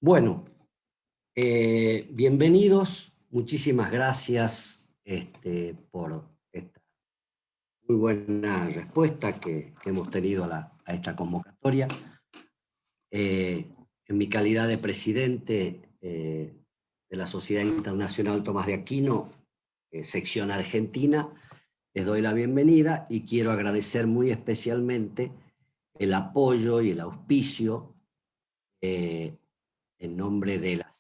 Bueno, bienvenidos, muchísimas gracias por esta muy buena respuesta que hemos tenido a esta convocatoria. En mi calidad de presidente de la Sociedad Internacional Tomás de Aquino, sección Argentina, les doy la bienvenida y quiero agradecer muy especialmente el apoyo y el auspicio en nombre de la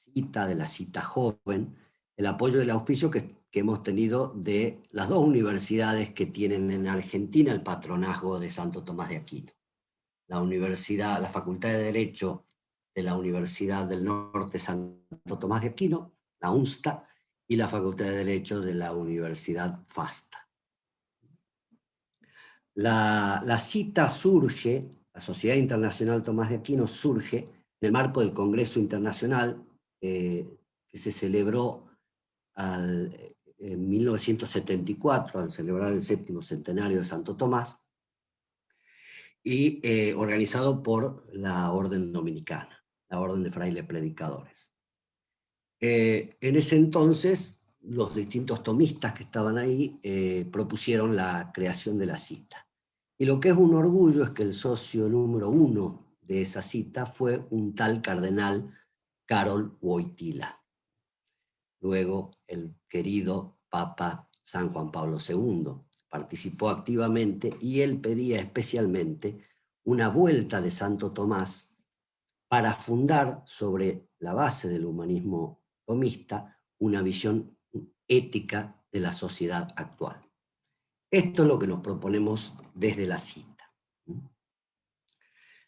cita joven, el apoyo y el auspicio que hemos tenido de las dos universidades que tienen en Argentina el patronazgo de Santo Tomás de Aquino. La Facultad de Derecho de la Universidad del Norte Santo Tomás de Aquino, la UNSTA, y la Facultad de Derecho de la Universidad FASTA. La cita surge, la Sociedad Internacional Tomás de Aquino surge en el marco del Congreso Internacional que se celebró en 1974, al celebrar el 7º centenario de Santo Tomás, y organizado por la Orden Dominicana, la Orden de Frailes Predicadores. En ese entonces, los distintos tomistas que estaban ahí propusieron la creación de la cita. Y lo que es un orgullo es que el socio número 1 de esa cita fue un tal cardenal Karol Wojtyła. Luego, el querido Papa San Juan Pablo II participó activamente y él pedía especialmente una vuelta de Santo Tomás para fundar sobre la base del humanismo tomista una visión ética de la sociedad actual. Esto es lo que nos proponemos desde la cita.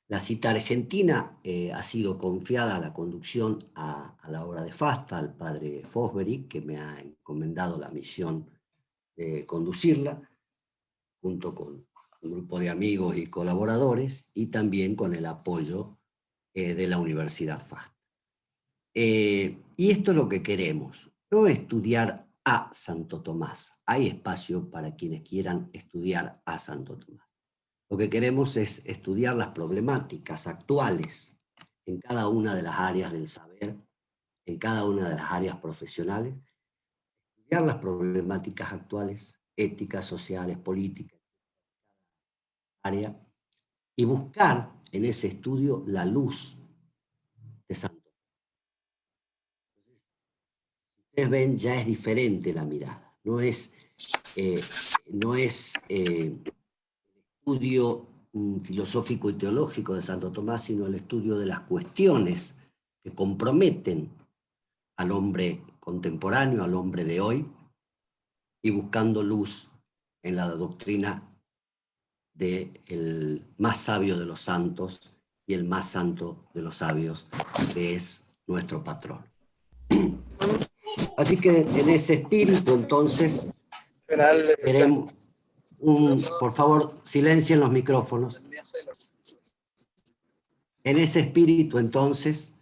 La cita argentina ha sido confiada a la conducción a la obra de FASTA, al padre Fosbury, que me ha encomendado la misión de conducirla, junto con un grupo de amigos y colaboradores, y también con el apoyo de la Universidad FASTA. Y esto es lo que queremos, no estudiar a Santo Tomás. Hay espacio para quienes quieran estudiar a Santo Tomás. Lo que queremos es estudiar las problemáticas actuales en cada una de las áreas del saber, en cada una de las áreas profesionales, estudiar las problemáticas actuales, éticas, sociales, políticas, área, y buscar en ese estudio la luz de Santo Tomás. Ustedes ven, ya es diferente la mirada, no es estudio filosófico y teológico de Santo Tomás, sino el estudio de las cuestiones que comprometen al hombre contemporáneo, al hombre de hoy, y buscando luz en la doctrina del más sabio de los santos y el más santo de los sabios, que es nuestro patrón. Así que en ese espíritu, entonces, queremos por favor, silencien los micrófonos. En ese espíritu, entonces,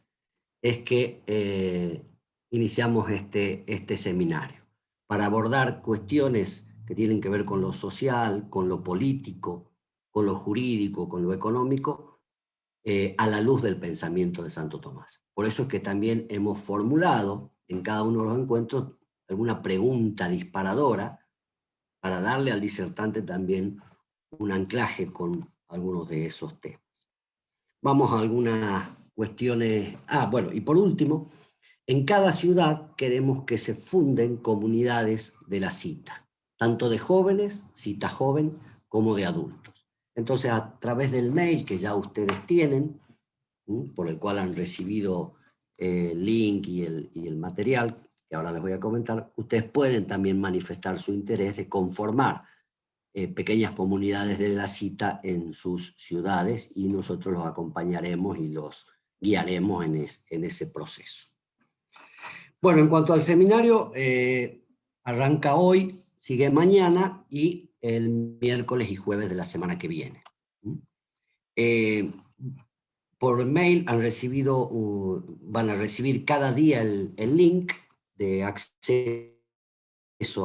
es que iniciamos este seminario, para abordar cuestiones que tienen que ver con lo social, con lo político, con lo jurídico, con lo económico, a la luz del pensamiento de Santo Tomás. Por eso es que también hemos formulado en cada uno de los encuentros alguna pregunta disparadora para darle al disertante también un anclaje con algunos de esos temas. Vamos a algunas cuestiones. Bueno, y por último, en cada ciudad queremos que se funden comunidades de la cita, tanto de jóvenes, cita joven, como de adultos. Entonces, a través del mail que ya ustedes tienen, por el cual han recibido el link y el material, que ahora les voy a comentar, ustedes pueden también manifestar su interés de conformar pequeñas comunidades de la cita en sus ciudades, y nosotros los acompañaremos y los guiaremos en ese proceso. Bueno, en cuanto al seminario, arranca hoy, sigue mañana y el miércoles y jueves de la semana que viene. Por mail van a recibir cada día el link de acceso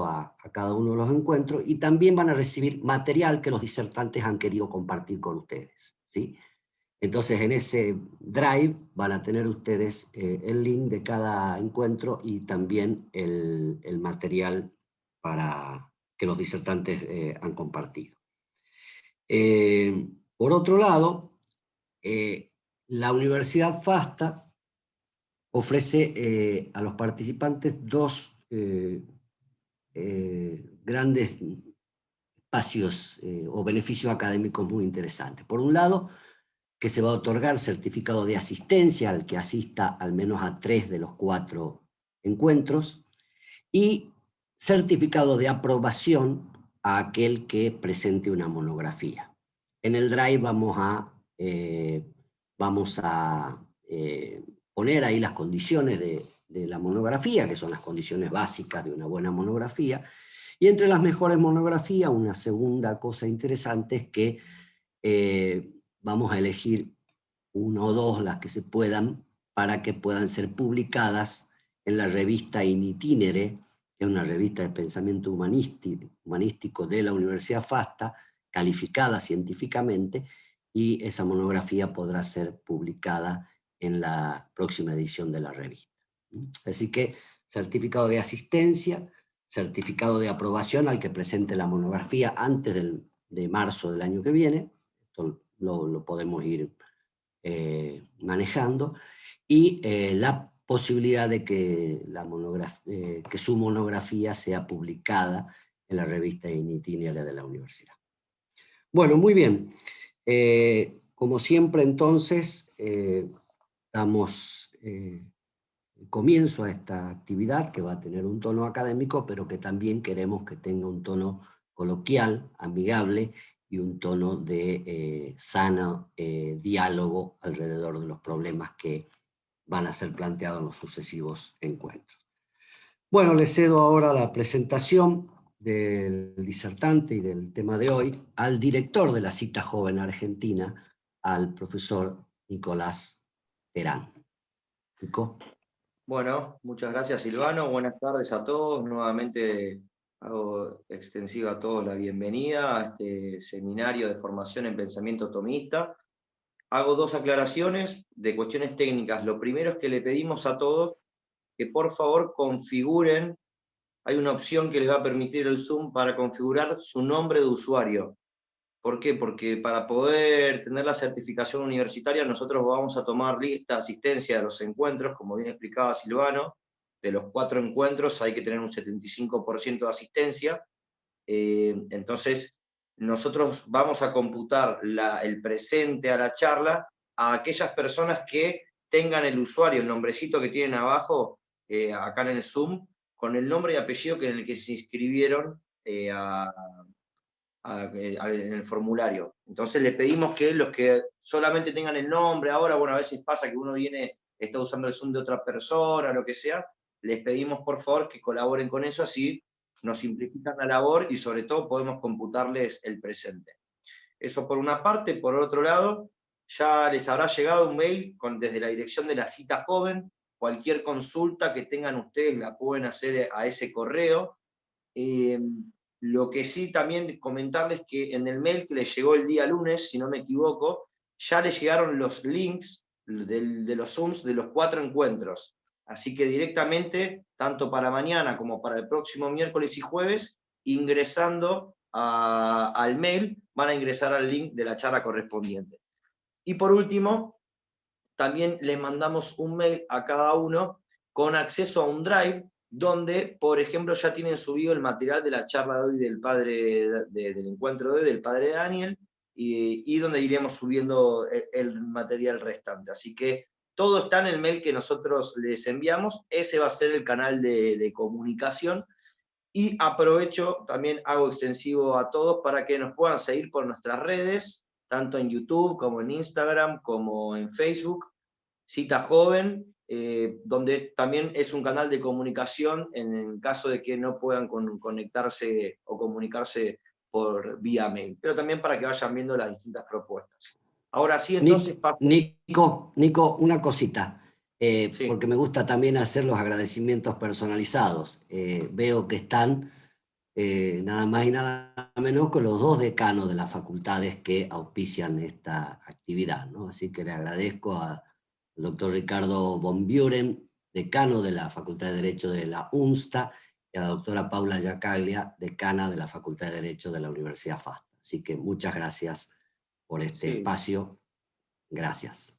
a cada uno de los encuentros, y también van a recibir material que los disertantes han querido compartir con ustedes, ¿sí? Entonces en ese Drive van a tener ustedes el link de cada encuentro y también el material para que los disertantes han compartido. Por otro lado, la Universidad FASTA ofrece a los participantes dos grandes espacios o beneficios académicos muy interesantes. Por un lado, que se va a otorgar certificado de asistencia al que asista al menos a 3 de los 4 encuentros, y certificado de aprobación a aquel que presente una monografía. En el Drive vamos a poner ahí las condiciones de la monografía, que son las condiciones básicas de una buena monografía, y entre las mejores monografías, una segunda cosa interesante es que vamos a elegir una o dos, las que se puedan, para que puedan ser publicadas en la revista In Itinere, que es una revista de pensamiento humanístico de la Universidad FASTA, calificada científicamente, y esa monografía podrá ser publicada en la próxima edición de la revista. Así que certificado de asistencia, certificado de aprobación al que presente la monografía antes de marzo del año que viene, esto lo podemos ir manejando, y la posibilidad de que, que su monografía sea publicada en la revista In Itinere de la universidad. Bueno, muy bien. Como siempre, entonces, damos comienzo a esta actividad que va a tener un tono académico, pero que también queremos que tenga un tono coloquial, amigable, y un tono de sano diálogo alrededor de los problemas que van a ser planteados en los sucesivos encuentros. Bueno, le cedo ahora la presentación del disertante y del tema de hoy al director de la Cita Joven Argentina, al profesor Nicolás Terán. Nico. Bueno, muchas gracias Silvano, buenas tardes a todos. Nuevamente hago extensiva a todos la bienvenida a este seminario de formación en pensamiento tomista. Hago dos aclaraciones de cuestiones técnicas. Lo primero es que le pedimos a todos que por favor configuren, hay una opción que les va a permitir el Zoom para configurar su nombre de usuario. ¿Por qué? Porque para poder tener la certificación universitaria nosotros vamos a tomar lista de asistencia de los encuentros, como bien explicaba Silvano, de los 4 encuentros hay que tener un 75% de asistencia, entonces nosotros vamos a computar el presente a la charla a aquellas personas que tengan el usuario, el nombrecito que tienen abajo, acá en el Zoom, con el nombre y apellido en el que se inscribieron en el formulario. Entonces le pedimos que los que solamente tengan el nombre ahora, bueno, a veces pasa que uno está usando el Zoom de otra persona, lo que sea, les pedimos por favor que colaboren con eso, así nos simplifican la labor y sobre todo podemos computarles el presente. Eso por una parte. Por otro lado, ya les habrá llegado un mail desde la dirección de la Cita Joven. Cualquier consulta que tengan ustedes la pueden hacer a ese correo. Lo que sí también comentarles que en el mail que les llegó el día lunes, si no me equivoco, ya les llegaron los links de los Zooms de los 4 encuentros. Así que directamente, tanto para mañana como para el próximo miércoles y jueves, ingresando al mail, van a ingresar al link de la charla correspondiente. Y por último, también les mandamos un mail a cada uno con acceso a un Drive, donde, por ejemplo, ya tienen subido el material de la charla de hoy del encuentro de hoy, del padre Daniel, y donde iremos subiendo el material restante. Así que todo está en el mail que nosotros les enviamos, ese va a ser el canal de comunicación, y aprovecho, también hago extensivo a todos para que nos puedan seguir por nuestras redes, tanto en YouTube como en Instagram, como en Facebook, Cita Joven, donde también es un canal de comunicación en caso de que no puedan conectarse o comunicarse por vía mail, pero también para que vayan viendo las distintas propuestas. Ahora sí, entonces paso... Nico, una cosita, Sí. porque me gusta también hacer los agradecimientos personalizados. Veo que están nada más y nada menos con los 2 decanos de las facultades que auspician esta actividad, ¿no? Así que le agradezco al doctor Ricardo von Buren, decano de la Facultad de Derecho de la UNSTA, y a la doctora Paula Giacaglia, decana de la Facultad de Derecho de la Universidad FASTA. Así que muchas gracias por este Sí, espacio. Gracias.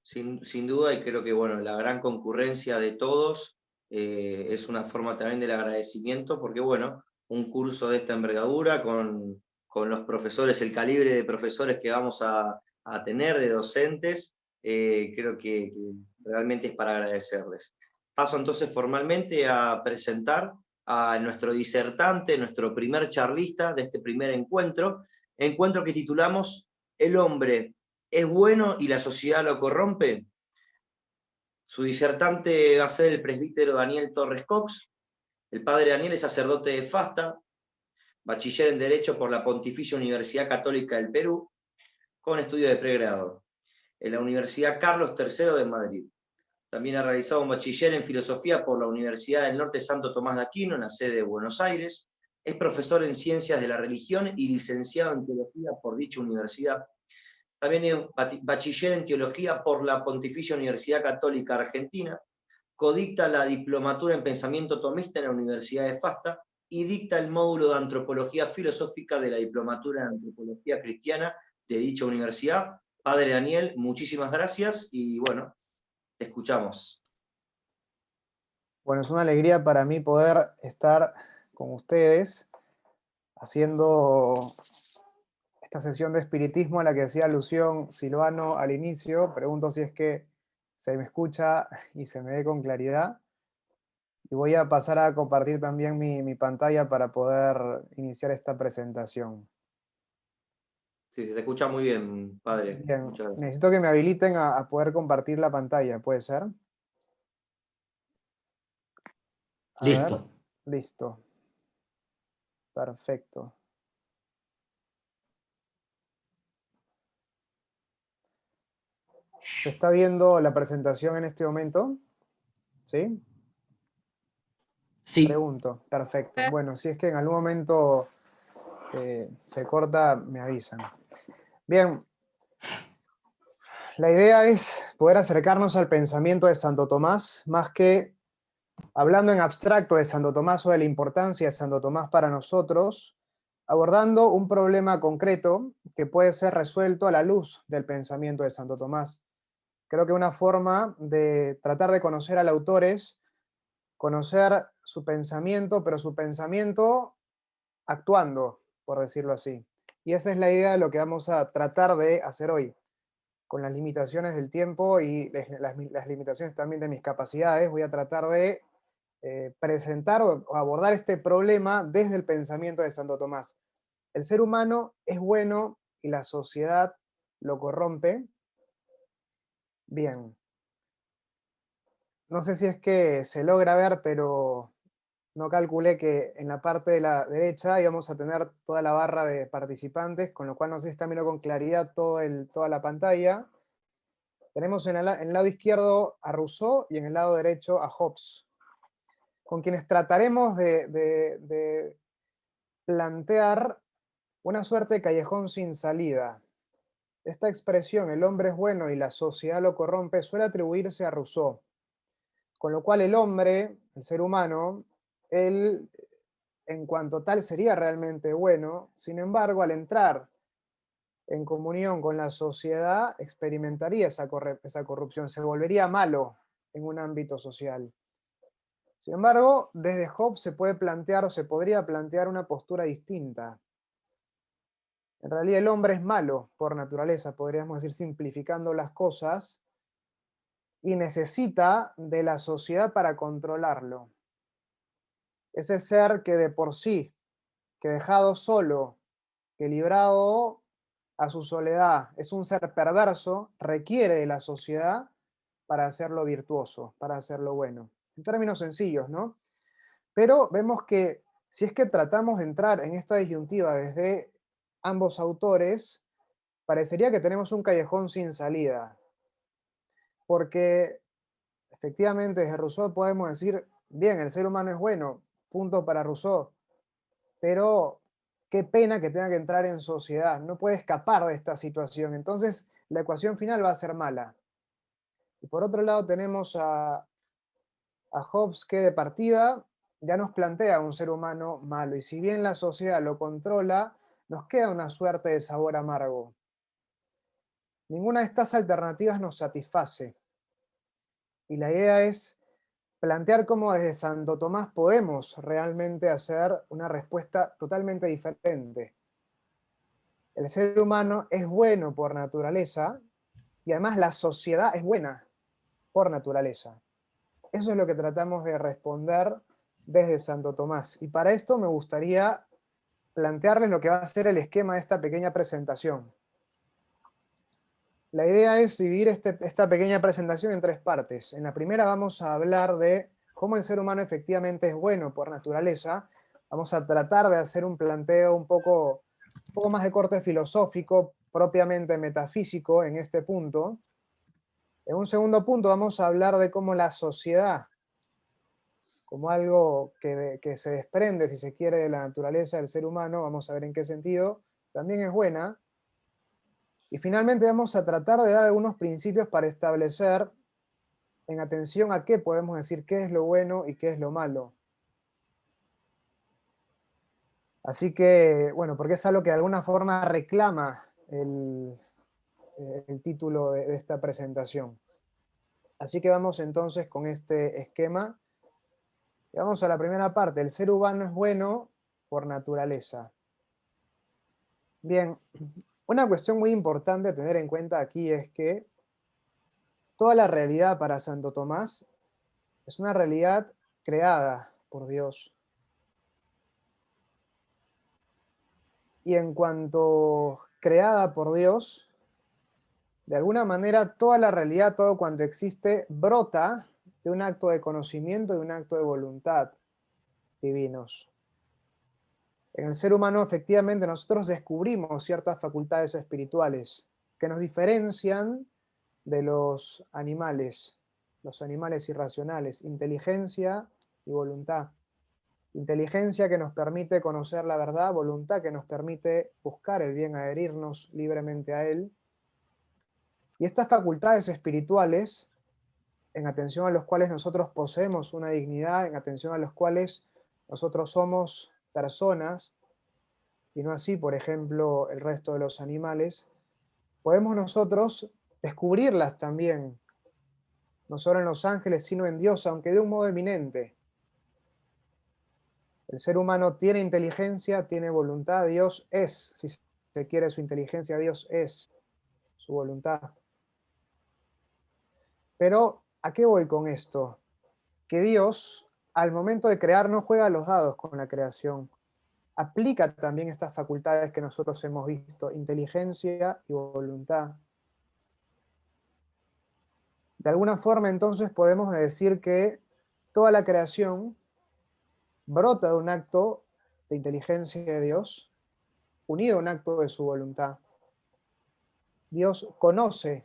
sin duda, y creo que bueno, la gran concurrencia de todos es una forma también del agradecimiento, porque bueno, un curso de esta envergadura con los profesores, el calibre de profesores que vamos a tener, de docentes, creo que realmente es para agradecerles. Paso entonces formalmente a presentar a nuestro disertante, nuestro primer charlista de este primer encuentro que titulamos El hombre es bueno y la sociedad lo corrompe. Su disertante va a ser el presbítero Daniel Torres Cox. El padre Daniel es sacerdote de Fasta, bachiller en Derecho por la Pontificia Universidad Católica del Perú, con estudio de pregrado, en la Universidad Carlos III de Madrid. También ha realizado un bachiller en Filosofía por la Universidad del Norte Santo Tomás de Aquino, en la sede de Buenos Aires. Es profesor en Ciencias de la Religión y licenciado en Teología por dicha universidad. También es bachiller en Teología por la Pontificia Universidad Católica Argentina. Codicta la Diplomatura en Pensamiento Tomista en la Universidad de Fasta y dicta el módulo de Antropología Filosófica de la Diplomatura en Antropología Cristiana de dicha universidad. Padre Daniel, muchísimas gracias y bueno, te escuchamos. Bueno, es una alegría para mí poder estar con ustedes haciendo esta sesión de espiritismo a la que hacía alusión Silvano al inicio. Pregunto si es que se me escucha y se me ve con claridad. Y voy a pasar a compartir también mi pantalla para poder iniciar esta presentación. Sí, se te escucha muy bien, padre. Bien, Muchas gracias. necesito que me habiliten a poder compartir la pantalla, ¿puede ser? A ver, Listo. listo. Perfecto. ¿Se está viendo la presentación en este momento? ¿Sí? Sí. Pregunto. Perfecto. Bueno, si es que en algún momento se corta, me avisan. Bien. La idea es poder acercarnos al pensamiento de Santo Tomás, más que hablando en abstracto de Santo Tomás o de la importancia de Santo Tomás para nosotros, abordando un problema concreto que puede ser resuelto a la luz del pensamiento de Santo Tomás. Creo que una forma de tratar de conocer al autor es conocer su pensamiento, pero su pensamiento actuando, por decirlo así. Y esa es la idea de lo que vamos a tratar de hacer hoy, con las limitaciones del tiempo y las limitaciones también de mis capacidades. Voy a tratar de presentar o abordar este problema desde el pensamiento de Santo Tomás. El ser humano es bueno y la sociedad lo corrompe. Bien. No sé si es que se logra ver, pero no calculé que en la parte de la derecha íbamos a tener toda la barra de participantes, con lo cual no sé si está viendo con claridad toda la pantalla. Tenemos en el lado izquierdo a Rousseau y en el lado derecho a Hobbes, con quienes trataremos de plantear una suerte de callejón sin salida. Esta expresión, el hombre es bueno y la sociedad lo corrompe, suele atribuirse a Rousseau, con lo cual el hombre, el ser humano, él en cuanto tal sería realmente bueno, sin embargo, al entrar en comunión con la sociedad, experimentaría esa corrupción, se volvería malo en un ámbito social. Sin embargo, desde Hobbes se puede plantear o se podría plantear una postura distinta. En realidad el hombre es malo por naturaleza, podríamos decir simplificando las cosas, y necesita de la sociedad para controlarlo. Ese ser que de por sí, que dejado solo, que librado a su soledad, es un ser perverso, requiere de la sociedad para hacerlo virtuoso, para hacerlo bueno. En términos sencillos, ¿no? Pero vemos que si es que tratamos de entrar en esta disyuntiva desde ambos autores, parecería que tenemos un callejón sin salida. Porque efectivamente desde Rousseau podemos decir, bien, el ser humano es bueno, punto para Rousseau. pero qué pena que tenga que entrar en sociedad, no puede escapar de esta situación, entonces la ecuación final va a ser mala. Y por otro lado tenemos a Hobbes, que de partida ya nos plantea un ser humano malo, y si bien la sociedad lo controla, nos queda una suerte de sabor amargo. Ninguna de estas alternativas nos satisface, y la idea es plantear cómo desde Santo Tomás podemos realmente hacer una respuesta totalmente diferente. El ser humano es bueno por naturaleza, y además la sociedad es buena por naturaleza. Eso es lo que tratamos de responder desde Santo Tomás. Y para esto me gustaría plantearles lo que va a ser el esquema de esta pequeña presentación. La idea es dividir esta pequeña presentación en tres partes. En la primera vamos a hablar de cómo el ser humano efectivamente es bueno por naturaleza. Vamos a tratar de hacer un planteo un poco más de corte filosófico, propiamente metafísico en este punto. En un segundo punto vamos a hablar de cómo la sociedad, como algo que se desprende, si se quiere, de la naturaleza del ser humano, vamos a ver en qué sentido, también es buena. Y finalmente vamos a tratar de dar algunos principios para establecer, en atención a qué podemos decir qué es lo bueno y qué es lo malo. Así que, bueno, porque es algo que de alguna forma reclama el título de esta presentación. Así que vamos entonces con este esquema. Y vamos a la primera parte. El ser humano es bueno por naturaleza. Bien, una cuestión muy importante a tener en cuenta aquí es que toda la realidad para Santo Tomás es una realidad creada por Dios. Y en cuanto creada por Dios, de alguna manera toda la realidad, todo cuanto existe, brota de un acto de conocimiento, de un acto de voluntad divinos. En el ser humano, efectivamente, nosotros descubrimos ciertas facultades espirituales que nos diferencian de los animales irracionales: inteligencia y voluntad. Inteligencia que nos permite conocer la verdad, voluntad que nos permite buscar el bien, adherirnos libremente a él. Y estas facultades espirituales, en atención a los cuales nosotros poseemos una dignidad, en atención a los cuales nosotros somos personas, y no así, por ejemplo, el resto de los animales, podemos nosotros descubrirlas también, no solo en los ángeles, sino en Dios, aunque de un modo eminente. El ser humano tiene inteligencia, tiene voluntad, Dios es, si se quiere, su inteligencia, Dios es su voluntad. Pero, ¿a qué voy con esto? Que Dios, al momento de crear, no juega a los dados con la creación. Aplica también estas facultades que nosotros hemos visto: inteligencia y voluntad. De alguna forma, entonces, podemos decir que toda la creación brota de un acto de inteligencia de Dios, unido a un acto de su voluntad. Dios conoce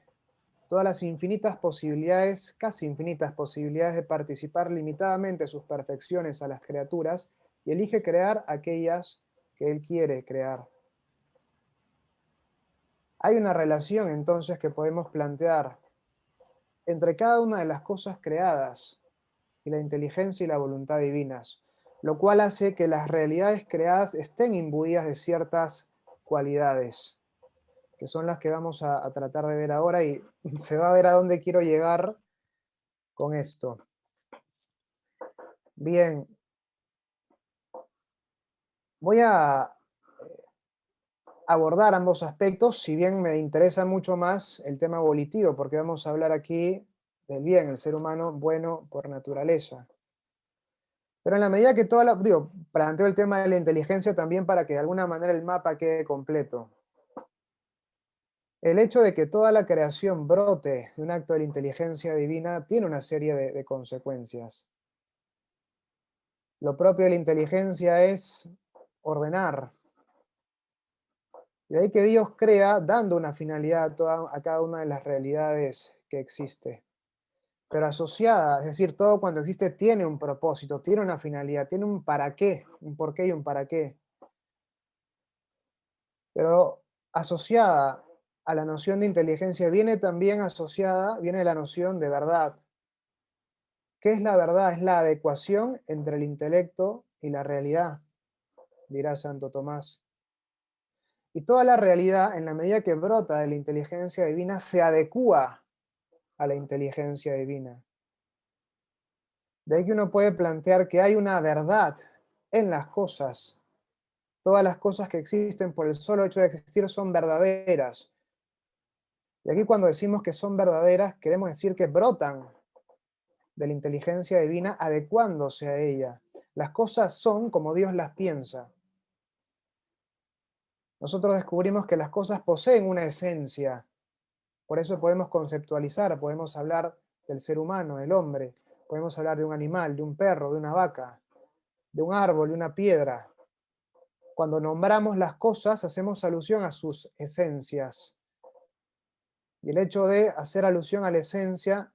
todas las infinitas posibilidades, casi infinitas posibilidades de participar limitadamente sus perfecciones a las criaturas, y elige crear aquellas que Él quiere crear. Hay una relación entonces que podemos plantear entre cada una de las cosas creadas y la inteligencia y la voluntad divinas, lo cual hace que las realidades creadas estén imbuidas de ciertas cualidades, que son las que vamos a tratar de ver ahora, y se va a ver a dónde quiero llegar con esto. Bien, voy a abordar ambos aspectos, si bien me interesa mucho más el tema volitivo, porque vamos a hablar aquí del bien, el ser humano bueno por naturaleza. Pero en la medida que planteo el tema de la inteligencia también para que de alguna manera el mapa quede completo. El hecho de que toda la creación brote de un acto de la inteligencia divina tiene una serie de consecuencias. Lo propio de la inteligencia es ordenar. De ahí que Dios crea dando una finalidad a cada una de las realidades que existe. Pero asociada, es decir, todo cuando existe tiene un propósito, tiene una finalidad, tiene un para qué, un por qué y un para qué. Pero asociada a la noción de inteligencia viene también viene la noción de verdad. ¿Qué es la verdad? Es la adecuación entre el intelecto y la realidad, dirá Santo Tomás. Y toda la realidad, en la medida que brota de la inteligencia divina, se adecúa a la inteligencia divina. De ahí que uno puede plantear que hay una verdad en las cosas. Todas las cosas que existen por el solo hecho de existir son verdaderas. Y aquí cuando decimos que son verdaderas, queremos decir que brotan de la inteligencia divina adecuándose a ella. Las cosas son como Dios las piensa. Nosotros descubrimos que las cosas poseen una esencia. Por eso podemos conceptualizar, podemos hablar del ser humano, del hombre. Podemos hablar de un animal, de un perro, de una vaca, de un árbol, de una piedra. Cuando nombramos las cosas, hacemos alusión a sus esencias. Y el hecho de hacer alusión a la esencia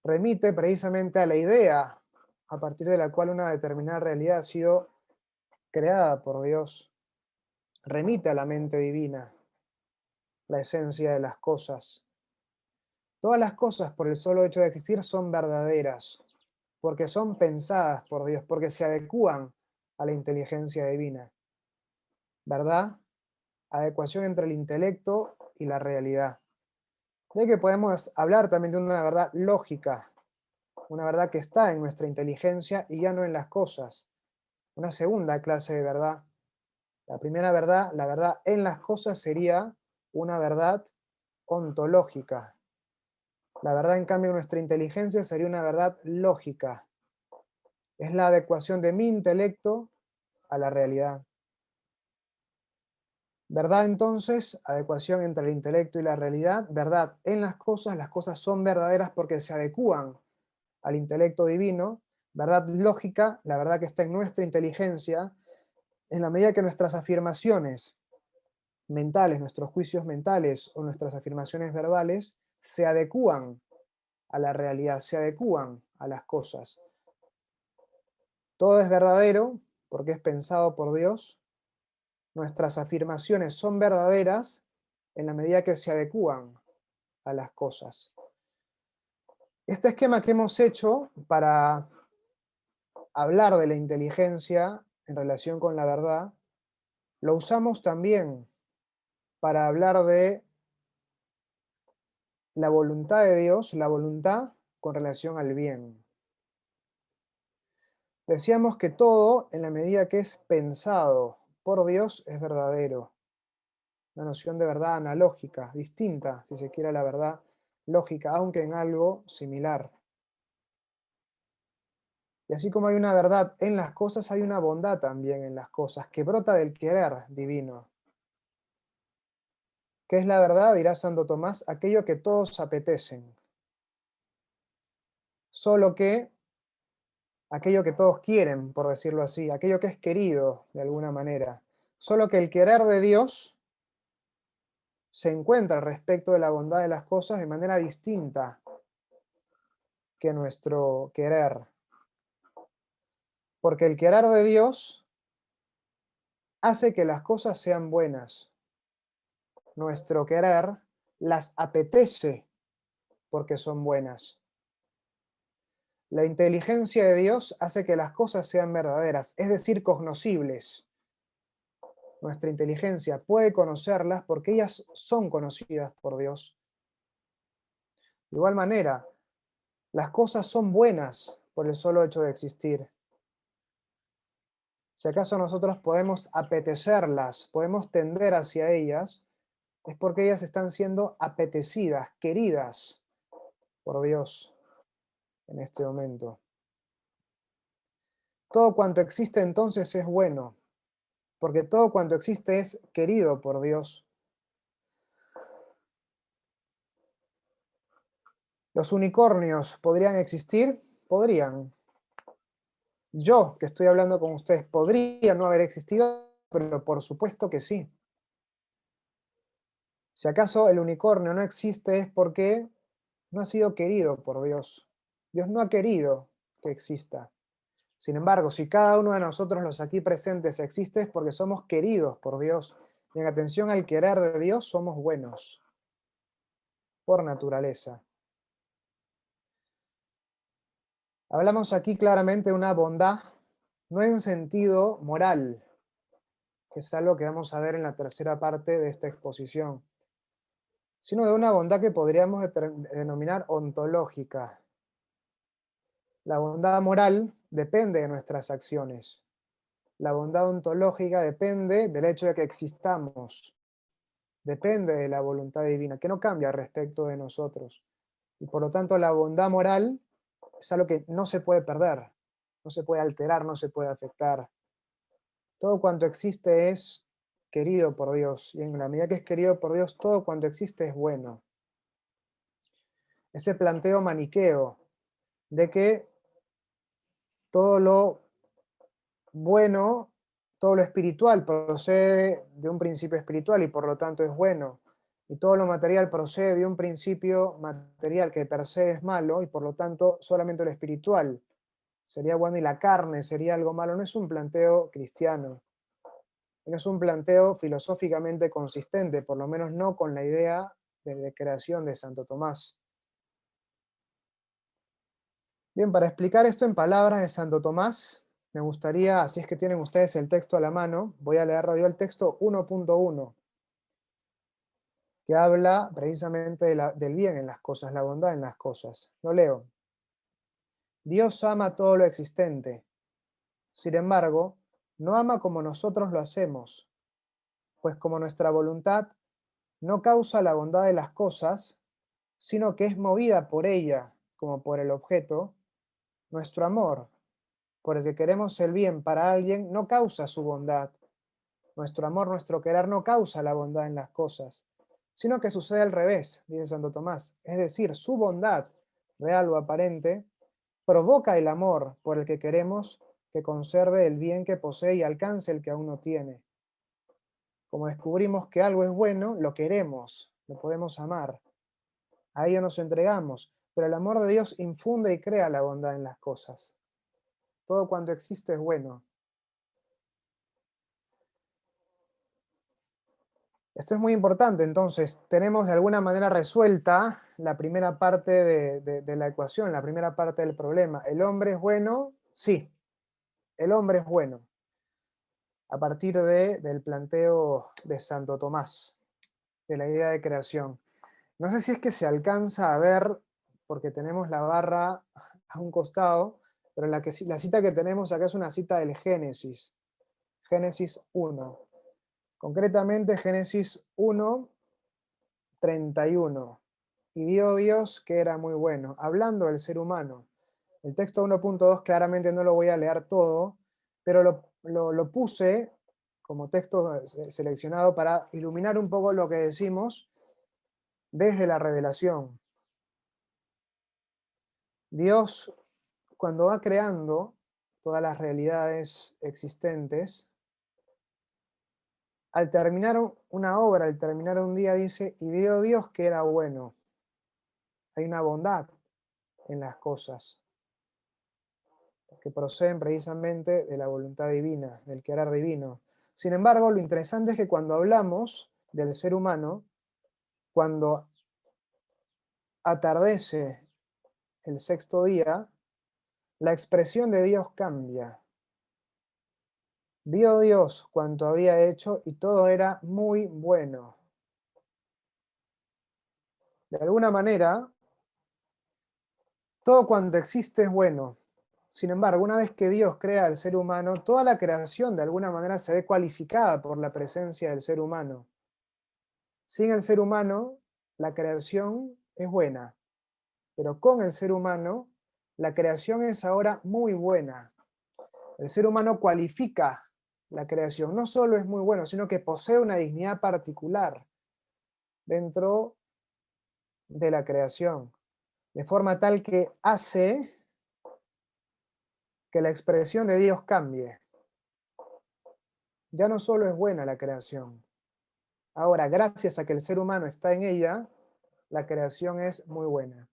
remite precisamente a la idea a partir de la cual una determinada realidad ha sido creada por Dios. Remite a la mente divina, la esencia de las cosas. Todas las cosas, por el solo hecho de existir, son verdaderas, porque son pensadas por Dios, porque se adecúan a la inteligencia divina. ¿Verdad? Adecuación entre el intelecto y la realidad. De que podemos hablar también de una verdad lógica, una verdad que está en nuestra inteligencia y ya no en las cosas. Una segunda clase de verdad. La primera verdad, la verdad en las cosas, sería una verdad ontológica. La verdad, en cambio, en nuestra inteligencia sería una verdad lógica. Es la adecuación de mi intelecto a la realidad. ¿Verdad entonces? Adecuación entre el intelecto y la realidad. Verdad en las cosas son verdaderas porque se adecúan al intelecto divino. Verdad lógica, la verdad que está en nuestra inteligencia, en la medida que nuestras afirmaciones mentales, nuestros juicios mentales o nuestras afirmaciones verbales se adecúan a la realidad, se adecúan a las cosas. Todo es verdadero porque es pensado por Dios. Nuestras afirmaciones son verdaderas en la medida que se adecúan a las cosas. Este esquema que hemos hecho para hablar de la inteligencia en relación con la verdad, lo usamos también para hablar de la voluntad de Dios, la voluntad con relación al bien. Decíamos que todo, en la medida que es pensado por Dios, es verdadero. Una noción de verdad analógica, distinta, si se quiere, a la verdad lógica, aunque en algo similar. Y así como hay una verdad en las cosas, hay una bondad también en las cosas, que brota del querer divino. ¿Qué es la verdad? Dirá Santo Tomás, aquello que todos apetecen. Solo que aquello que todos quieren, por decirlo así, aquello que es querido de alguna manera. Solo que el querer de Dios se encuentra respecto de la bondad de las cosas de manera distinta que nuestro querer. Porque el querer de Dios hace que las cosas sean buenas. Nuestro querer las apetece porque son buenas. La inteligencia de Dios hace que las cosas sean verdaderas, es decir, cognoscibles. Nuestra inteligencia puede conocerlas porque ellas son conocidas por Dios. De igual manera, las cosas son buenas por el solo hecho de existir. Si acaso nosotros podemos apetecerlas, podemos tender hacia ellas, es porque ellas están siendo apetecidas, queridas por Dios en este momento. Todo cuanto existe entonces es bueno, porque todo cuanto existe es querido por Dios. ¿Los unicornios podrían existir? Podrían. Yo, que estoy hablando con ustedes, podría no haber existido, pero por supuesto que sí. Si acaso el unicornio no existe es porque no ha sido querido por Dios. Dios no ha querido que exista. Sin embargo, si cada uno de nosotros los aquí presentes existe es porque somos queridos por Dios Y en atención al querer de Dios, somos buenos, por naturaleza. Hablamos aquí claramente de una bondad, no en sentido moral, que es algo que vamos a ver en la tercera parte de esta exposición, sino de una bondad que podríamos denominar ontológica. La bondad moral depende de nuestras acciones. La bondad ontológica depende del hecho de que existamos, depende de la voluntad divina, que no cambia respecto de nosotros. Y por lo tanto la bondad moral es algo que no se puede perder, no se puede alterar, no se puede afectar. Todo cuanto existe es querido por Dios, y en la medida que es querido por Dios, todo cuanto existe es bueno. Ese planteo maniqueo de que todo lo bueno, todo lo espiritual procede de un principio espiritual y por lo tanto es bueno, y todo lo material procede de un principio material que per se es malo y por lo tanto solamente lo espiritual sería bueno y la carne sería algo malo, no es un planteo cristiano, no es un planteo filosóficamente consistente, por lo menos no con la idea de creación de Santo Tomás. Bien, para explicar esto en palabras de Santo Tomás, me gustaría, si es que tienen ustedes el texto a la mano, voy a leerlo yo el texto 1.1, que habla precisamente del bien en las cosas, la bondad en las cosas. Lo leo. Dios ama todo lo existente. Sin embargo, no ama como nosotros lo hacemos, pues como nuestra voluntad no causa la bondad de las cosas, sino que es movida por ella como por el objeto, nuestro amor, por el que queremos el bien para alguien, no causa su bondad. Nuestro amor, nuestro querer no causa la bondad en las cosas, sino que sucede al revés, dice Santo Tomás. Es decir, su bondad, real o aparente, provoca el amor por el que queremos que conserve el bien que posee y alcance el que aún no tiene. Como descubrimos que algo es bueno, lo queremos, lo podemos amar. A ello nos entregamos, pero el amor de Dios infunde y crea la bondad en las cosas. Todo cuanto existe es bueno. Esto es muy importante, entonces tenemos de alguna manera resuelta la primera parte de la ecuación, la primera parte del problema. ¿El hombre es bueno? Sí, el hombre es bueno. A partir del planteo de Santo Tomás, de la idea de creación. No sé si es que se alcanza a ver, porque tenemos la barra a un costado, pero la cita que tenemos acá es una cita del Génesis, Génesis 1. Concretamente Génesis 1, 31. Y vio Dios que era muy bueno, hablando del ser humano. El texto 1.2 claramente no lo voy a leer todo, pero lo puse como texto seleccionado para iluminar un poco lo que decimos desde la revelación. Dios, cuando va creando todas las realidades existentes, al terminar una obra, al terminar un día, dice, y vio Dios que era bueno. Hay una bondad en las cosas que proceden precisamente de la voluntad divina, del querer divino. Sin embargo, lo interesante es que cuando hablamos del ser humano, cuando atardece el sexto día, la expresión de Dios cambia. Vio Dios cuanto había hecho y todo era muy bueno. De alguna manera, todo cuanto existe es bueno. Sin embargo, una vez que Dios crea al ser humano, toda la creación de alguna manera se ve cualificada por la presencia del ser humano. Sin el ser humano, la creación es buena, pero con el ser humano, la creación es ahora muy buena. El ser humano cualifica la creación, no solo es muy bueno, sino que posee una dignidad particular dentro de la creación, de forma tal que hace que la expresión de Dios cambie. Ya no solo es buena la creación, ahora gracias a que el ser humano está en ella, la creación es muy buena.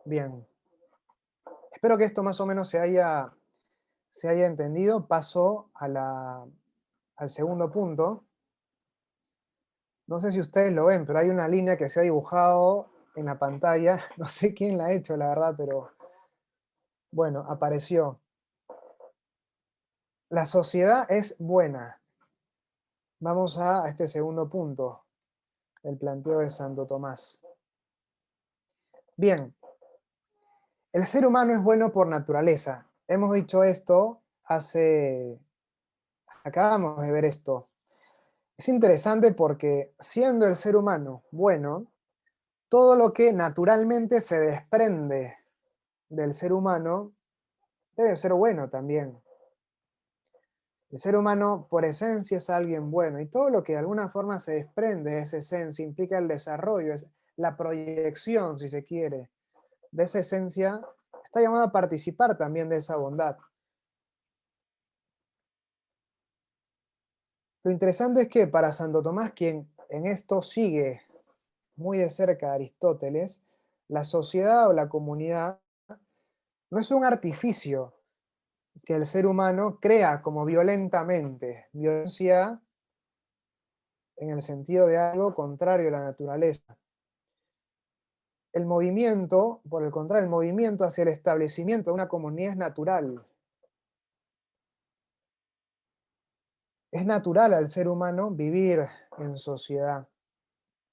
Bien, espero que esto más o menos se haya se haya entendido, paso al segundo punto. No sé si ustedes lo ven, pero hay una línea que se ha dibujado en la pantalla. No sé quién la ha hecho, la verdad, pero bueno, apareció. La sociedad es buena. Vamos a este segundo punto, el planteo de Santo Tomás. Bien, el ser humano es bueno por naturaleza. Hemos dicho esto acabamos de ver esto. Es interesante porque siendo el ser humano bueno, todo lo que naturalmente se desprende del ser humano debe ser bueno también. El ser humano por esencia es alguien bueno y todo lo que de alguna forma se desprende de esa esencia implica el desarrollo, es la proyección, si se quiere, de esa esencia, está llamado a participar también de esa bondad. Lo interesante es que para Santo Tomás, quien en esto sigue muy de cerca a Aristóteles, la sociedad o la comunidad no es un artificio que el ser humano crea como violentamente, violencia en el sentido de algo contrario a la naturaleza. El movimiento, por el contrario, el movimiento hacia el establecimiento de una comunidad es natural. Es natural al ser humano vivir en sociedad.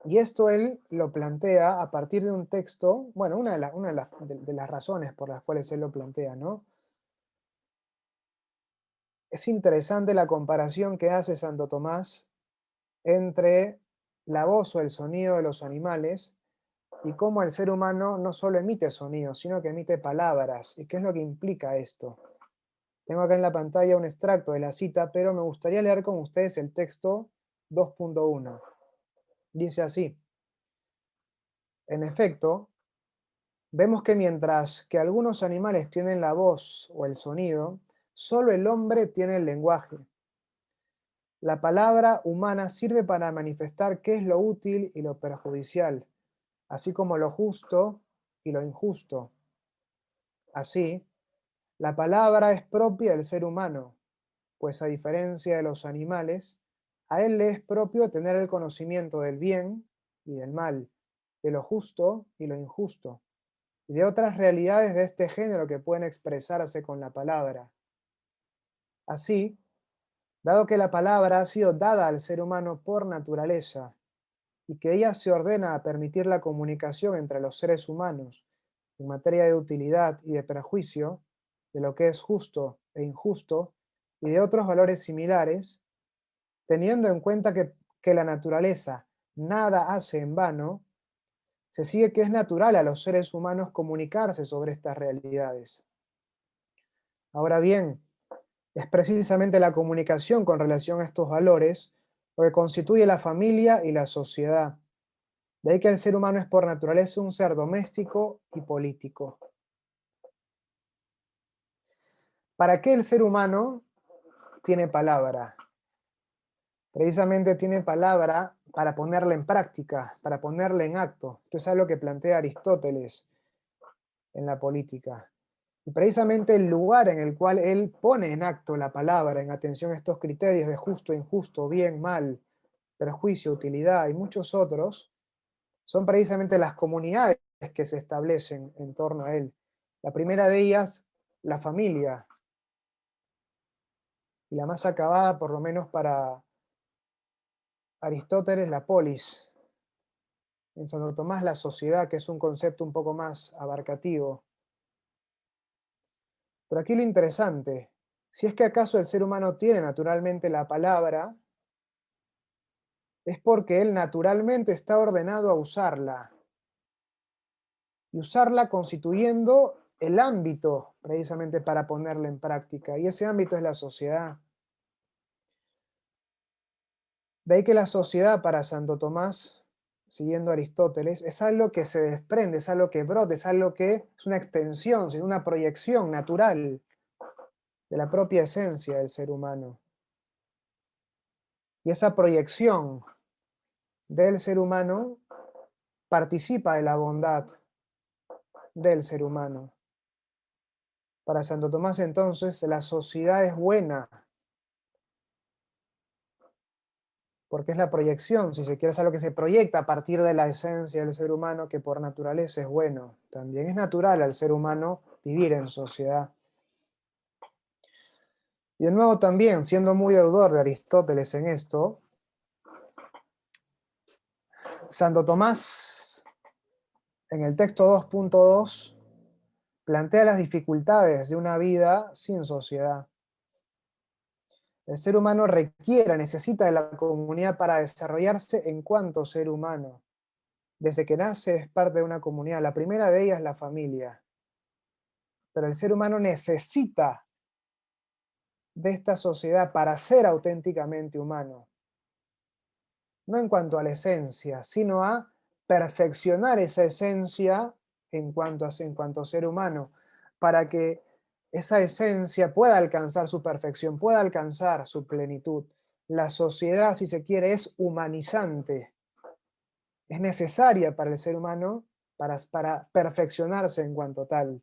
Y esto él lo plantea a partir de un texto, bueno, una de las razones por las cuales él lo plantea, ¿no? Es interesante la comparación que hace Santo Tomás entre la voz o el sonido de los animales y cómo el ser humano no solo emite sonidos, sino que emite palabras. ¿Y qué es lo que implica esto? Tengo acá en la pantalla un extracto de la cita, pero me gustaría leer con ustedes el texto 2.1. Dice así: en efecto, vemos que mientras que algunos animales tienen la voz o el sonido, solo el hombre tiene el lenguaje. La palabra humana sirve para manifestar qué es lo útil y lo perjudicial, así como lo justo y lo injusto. Así, la palabra es propia del ser humano, pues a diferencia de los animales, a él le es propio tener el conocimiento del bien y del mal, de lo justo y lo injusto, y de otras realidades de este género que pueden expresarse con la palabra. Así, dado que la palabra ha sido dada al ser humano por naturaleza, y que ella se ordena a permitir la comunicación entre los seres humanos en materia de utilidad y de perjuicio, de lo que es justo e injusto, y de otros valores similares, teniendo en cuenta que la naturaleza nada hace en vano, se sigue que es natural a los seres humanos comunicarse sobre estas realidades. Ahora bien, es precisamente la comunicación con relación a estos valores lo que constituye la familia y la sociedad. De ahí que el ser humano es por naturaleza un ser doméstico y político. ¿Para qué el ser humano tiene palabra? Precisamente tiene palabra para ponerla en práctica, para ponerla en acto. Esto es algo que plantea Aristóteles en la política. Y precisamente el lugar en el cual él pone en acto la palabra, en atención a estos criterios de justo, injusto, bien, mal, perjuicio, utilidad y muchos otros, son precisamente las comunidades que se establecen en torno a él. La primera de ellas, la familia, y la más acabada, por lo menos para Aristóteles, la polis. En Santo Tomás, la sociedad, que es un concepto un poco más abarcativo. Pero aquí lo interesante, si es que acaso el ser humano tiene naturalmente la palabra, es porque él naturalmente está ordenado a usarla. Y usarla constituyendo el ámbito precisamente para ponerla en práctica. Y ese ámbito es la sociedad. De ahí que la sociedad para Santo Tomás, siguiendo Aristóteles, es algo que se desprende, es algo que brota, es algo que es una extensión, sino una proyección natural de la propia esencia del ser humano. Y esa proyección del ser humano participa de la bondad del ser humano. Para Santo Tomás, entonces, la sociedad es buena, porque es la proyección, si se quiere, es algo que se proyecta a partir de la esencia del ser humano, que por naturaleza es bueno. También es natural al ser humano vivir en sociedad. Y de nuevo también, siendo muy deudor de Aristóteles en esto, Santo Tomás, en el texto 2.2, plantea las dificultades de una vida sin sociedad. El ser humano necesita de la comunidad para desarrollarse en cuanto ser humano. Desde que nace es parte de una comunidad. La primera de ellas es la familia. Pero el ser humano necesita de esta sociedad para ser auténticamente humano. No en cuanto a la esencia, sino a perfeccionar esa esencia en cuanto a ser humano, para que esa esencia pueda alcanzar su perfección, pueda alcanzar su plenitud. La sociedad, si se quiere, es humanizante, es necesaria para el ser humano para perfeccionarse en cuanto tal.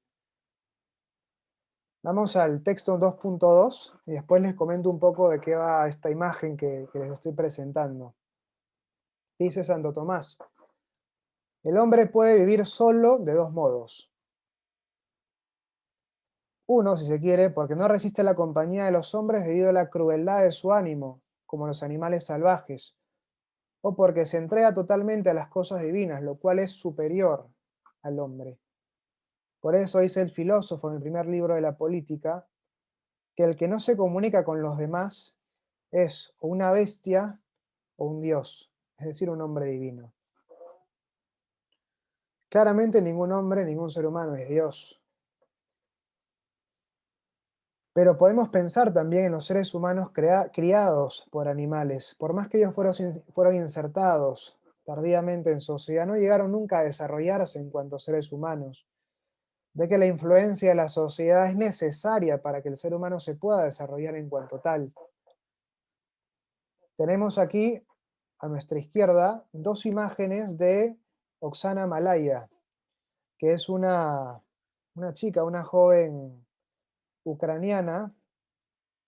Vamos al texto 2.2 y después les comento un poco de qué va esta imagen que les estoy presentando. Dice Santo Tomás: el hombre puede vivir solo de dos modos. Uno, si se quiere, porque no resiste la compañía de los hombres debido a la crueldad de su ánimo, como los animales salvajes, o porque se entrega totalmente a las cosas divinas, lo cual es superior al hombre. Por eso dice el filósofo en el primer libro de la Política, que el que no se comunica con los demás es o una bestia o un dios, es decir, un hombre divino. Claramente ningún hombre, ningún ser humano es Dios. Pero podemos pensar también en los seres humanos criados por animales. Por más que ellos fueron insertados tardíamente en sociedad, no llegaron nunca a desarrollarse en cuanto a seres humanos. De que la influencia de la sociedad es necesaria para que el ser humano se pueda desarrollar en cuanto tal. Tenemos aquí, a nuestra izquierda, dos imágenes de Oksana Malaya, que es una chica, una joven ucraniana,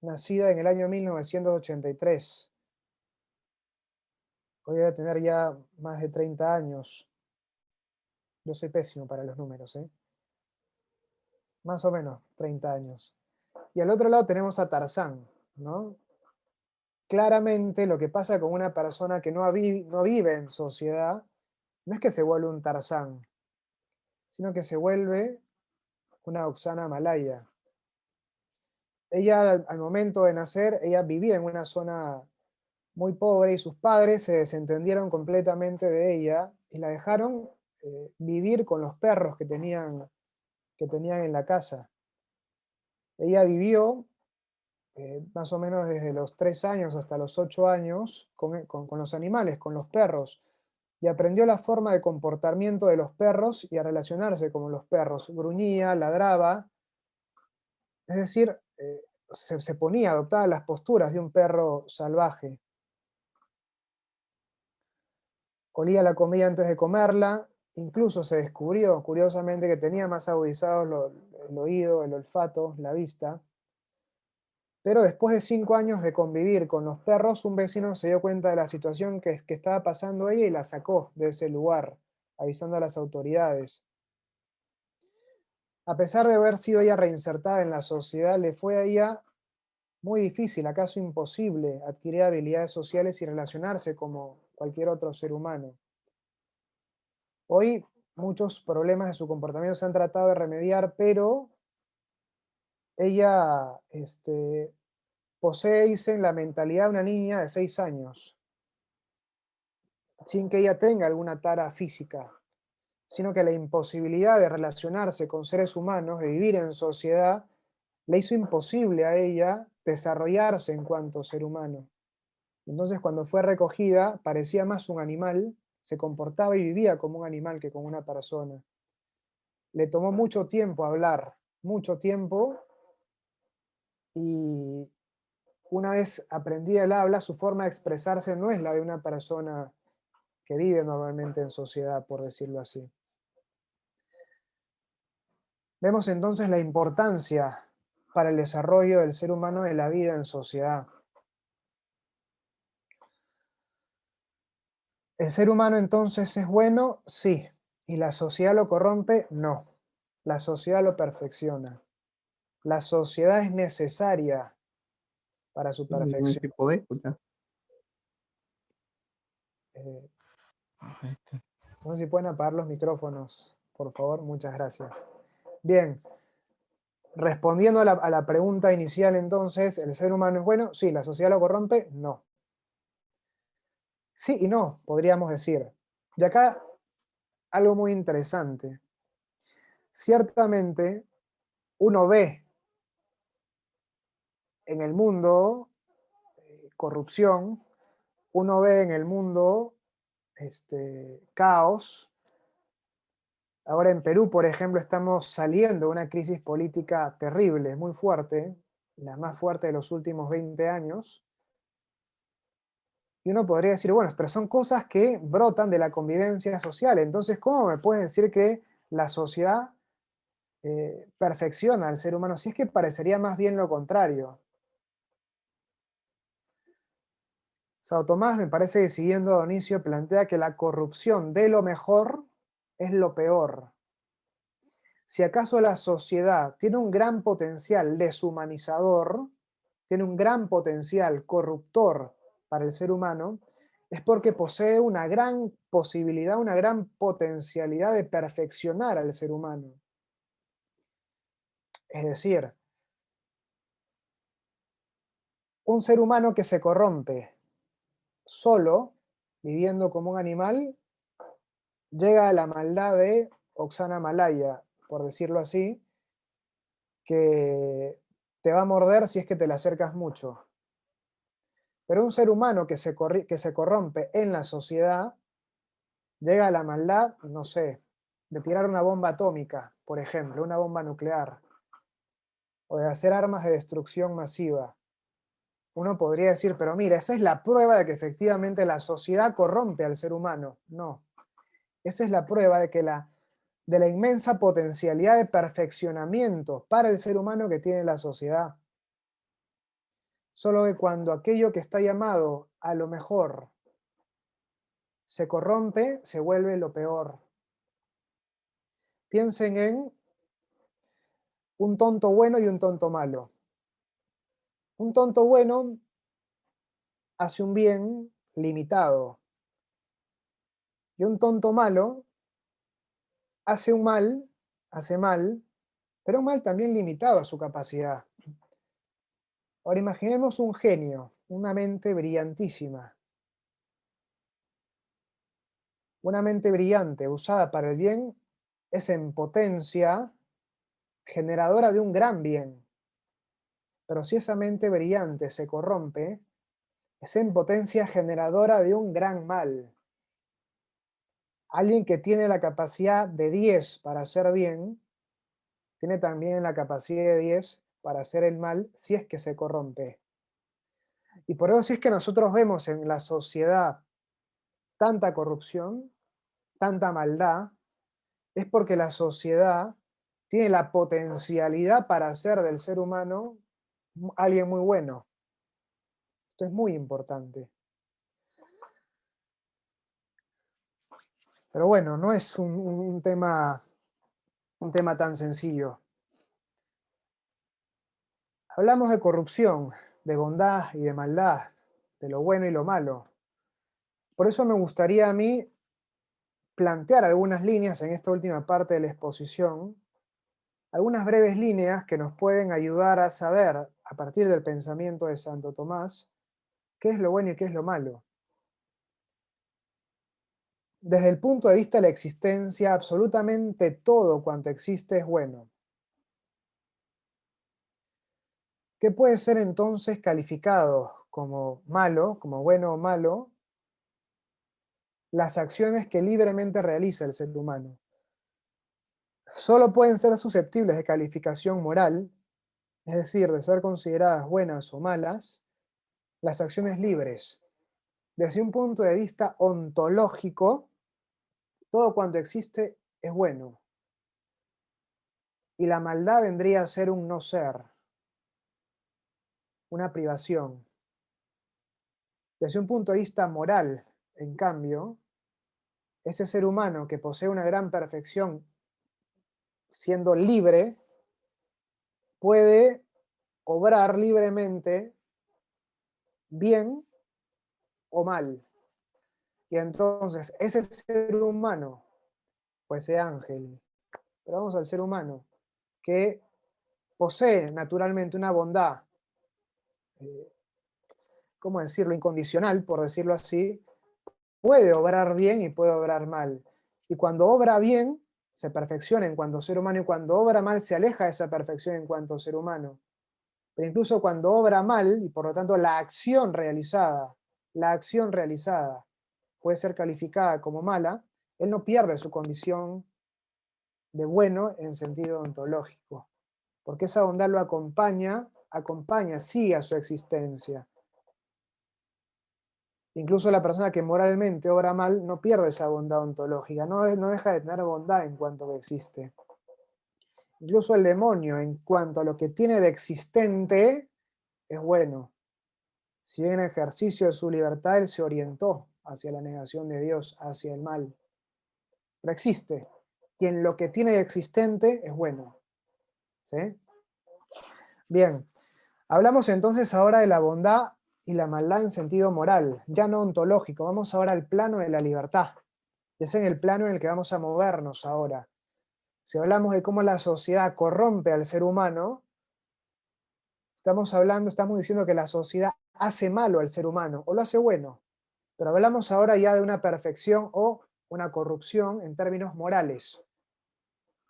nacida en el año 1983. Hoy debe tener ya más de 30 años. Yo soy pésimo para los números, ¿eh? Más o menos, 30 años. Y al otro lado tenemos a Tarzán, ¿no? Claramente lo que pasa con una persona que no vive en sociedad, no es que se vuelve un Tarzán, sino que se vuelve una Oksana Malaya. Ella, al momento de nacer, ella vivía en una zona muy pobre y sus padres se desentendieron completamente de ella y la dejaron vivir con los perros que tenían en la casa. Ella vivió más o menos desde los 3 años hasta los 8 años con los animales, con los perros, y aprendió la forma de comportamiento de los perros y a relacionarse con los perros. Gruñía, ladraba, es decir, se ponía, adoptaba las posturas de un perro salvaje. Olía la comida antes de comerla, incluso se descubrió, curiosamente, que tenía más agudizados el oído, el olfato, la vista. Pero después de 5 años de convivir con los perros, un vecino se dio cuenta de la situación que estaba pasando ella y la sacó de ese lugar, avisando a las autoridades. A pesar de haber sido ella reinsertada en la sociedad, le fue a ella muy difícil, acaso imposible, adquirir habilidades sociales y relacionarse como cualquier otro ser humano. Hoy muchos problemas de su comportamiento se han tratado de remediar, pero ella posee, dicen, la mentalidad de una niña de 6 años, sin que ella tenga alguna tara física, sino que la imposibilidad de relacionarse con seres humanos, de vivir en sociedad, le hizo imposible a ella desarrollarse en cuanto ser humano. Entonces, cuando fue recogida, parecía más un animal, se comportaba y vivía como un animal que como una persona. Le tomó mucho tiempo hablar, mucho tiempo, y una vez aprendida el habla, su forma de expresarse no es la de una persona que vive normalmente en sociedad, por decirlo así. Vemos entonces la importancia para el desarrollo del ser humano de la vida en sociedad. ¿El ser humano entonces es bueno? Sí. ¿Y la sociedad lo corrompe? No. La sociedad lo perfecciona. La sociedad es necesaria para su No perfección. se puede escuchar. Eh, Ahí está. no sé si pueden apagar los micrófonos, por favor. Muchas gracias. Bien. Respondiendo a la pregunta inicial entonces, ¿el ser humano es bueno? Sí. ¿La sociedad lo corrompe? No. Sí y no, podríamos decir. Y acá algo muy interesante. Ciertamente, uno ve en el mundo corrupción, uno ve en el mundo caos. Ahora en Perú, por ejemplo, estamos saliendo de una crisis política terrible, muy fuerte, la más fuerte de los últimos 20 años. Y uno podría decir, bueno, pero son cosas que brotan de la convivencia social. Entonces, ¿cómo me puedes decir que la sociedad perfecciona al ser humano? Si es que parecería más bien lo contrario. Sao Tomás, me parece que siguiendo a Dionisio, plantea que la corrupción de lo mejor es lo peor. Si acaso la sociedad tiene un gran potencial deshumanizador, tiene un gran potencial corruptor para el ser humano, es porque posee una gran posibilidad, una gran potencialidad de perfeccionar al ser humano. Es decir, un ser humano que se corrompe solo, viviendo como un animal, llega a la maldad de Oksana Malaya, por decirlo así, que te va a morder si es que te le acercas mucho. Pero un ser humano que se corrompe en la sociedad llega a la maldad, no sé, de tirar una bomba atómica, por ejemplo, una bomba nuclear, o de hacer armas de destrucción masiva. Uno podría decir, pero mira, esa es la prueba de que efectivamente la sociedad corrompe al ser humano. No, esa es la prueba de la inmensa potencialidad de perfeccionamiento para el ser humano que tiene la sociedad. Solo que cuando aquello que está llamado a lo mejor se corrompe, se vuelve lo peor. Piensen en un tonto bueno y un tonto malo. Un tonto bueno hace un bien limitado y un tonto malo hace un mal, hace mal, pero un mal también limitado a su capacidad. Ahora imaginemos un genio, una mente brillantísima, una mente brillante usada para el bien es en potencia generadora de un gran bien. Pero si esa mente brillante se corrompe, es en potencia generadora de un gran mal. Alguien que tiene la capacidad de 10 para hacer bien, tiene también la capacidad de 10 para hacer el mal si es que se corrompe. Y por eso si es que nosotros vemos en la sociedad tanta corrupción, tanta maldad, es porque la sociedad tiene la potencialidad para hacer del ser humano alguien muy bueno. Esto es muy importante. Pero bueno, no es un tema tan sencillo. Hablamos de corrupción, de bondad y de maldad, de lo bueno y lo malo. Por eso me gustaría a mí plantear algunas líneas en esta última parte de la exposición, algunas breves líneas que nos pueden ayudar a saber, a partir del pensamiento de Santo Tomás, qué es lo bueno y qué es lo malo. Desde el punto de vista de la existencia, absolutamente todo cuanto existe es bueno. ¿Qué puede ser entonces calificado como malo, como bueno o malo? Las acciones que libremente realiza el ser humano. Solo pueden ser susceptibles de calificación moral, es decir, de ser consideradas buenas o malas, las acciones libres. Desde un punto de vista ontológico, todo cuanto existe es bueno. y la maldad vendría a ser un no ser, una privación. Desde un punto de vista moral, en cambio, ese ser humano que posee una gran perfección, siendo libre, puede obrar libremente bien o mal. Y entonces ese ser humano, pues ese ángel, pero vamos al ser humano, que posee naturalmente una bondad, eh, ¿cómo decirlo?, incondicional, por decirlo así, puede obrar bien y puede obrar mal. Y cuando obra bien, se perfecciona en cuanto ser humano, y cuando obra mal, se aleja de esa perfección en cuanto ser humano. Pero incluso cuando obra mal, y por lo tanto la acción realizada puede ser calificada como mala, él no pierde su condición de bueno en sentido ontológico, porque esa bondad lo acompaña, sigue a su existencia. Incluso la persona que moralmente obra mal no pierde esa bondad ontológica, no deja de tener bondad en cuanto que existe. Incluso el demonio, en cuanto a lo que tiene de existente, es bueno. Si en ejercicio de su libertad él se orientó hacia la negación de Dios, hacia el mal. Pero existe. Y en lo que tiene de existente es bueno. ¿Sí? Bien. Hablamos entonces ahora de la bondad y la maldad en sentido moral, ya no ontológico. Vamos ahora al plano de la libertad. Es en el plano en el que vamos a movernos ahora. Si hablamos de cómo la sociedad corrompe al ser humano, estamos diciendo que la sociedad hace malo al ser humano, o lo hace bueno. Pero hablamos ahora ya de una perfección o una corrupción en términos morales,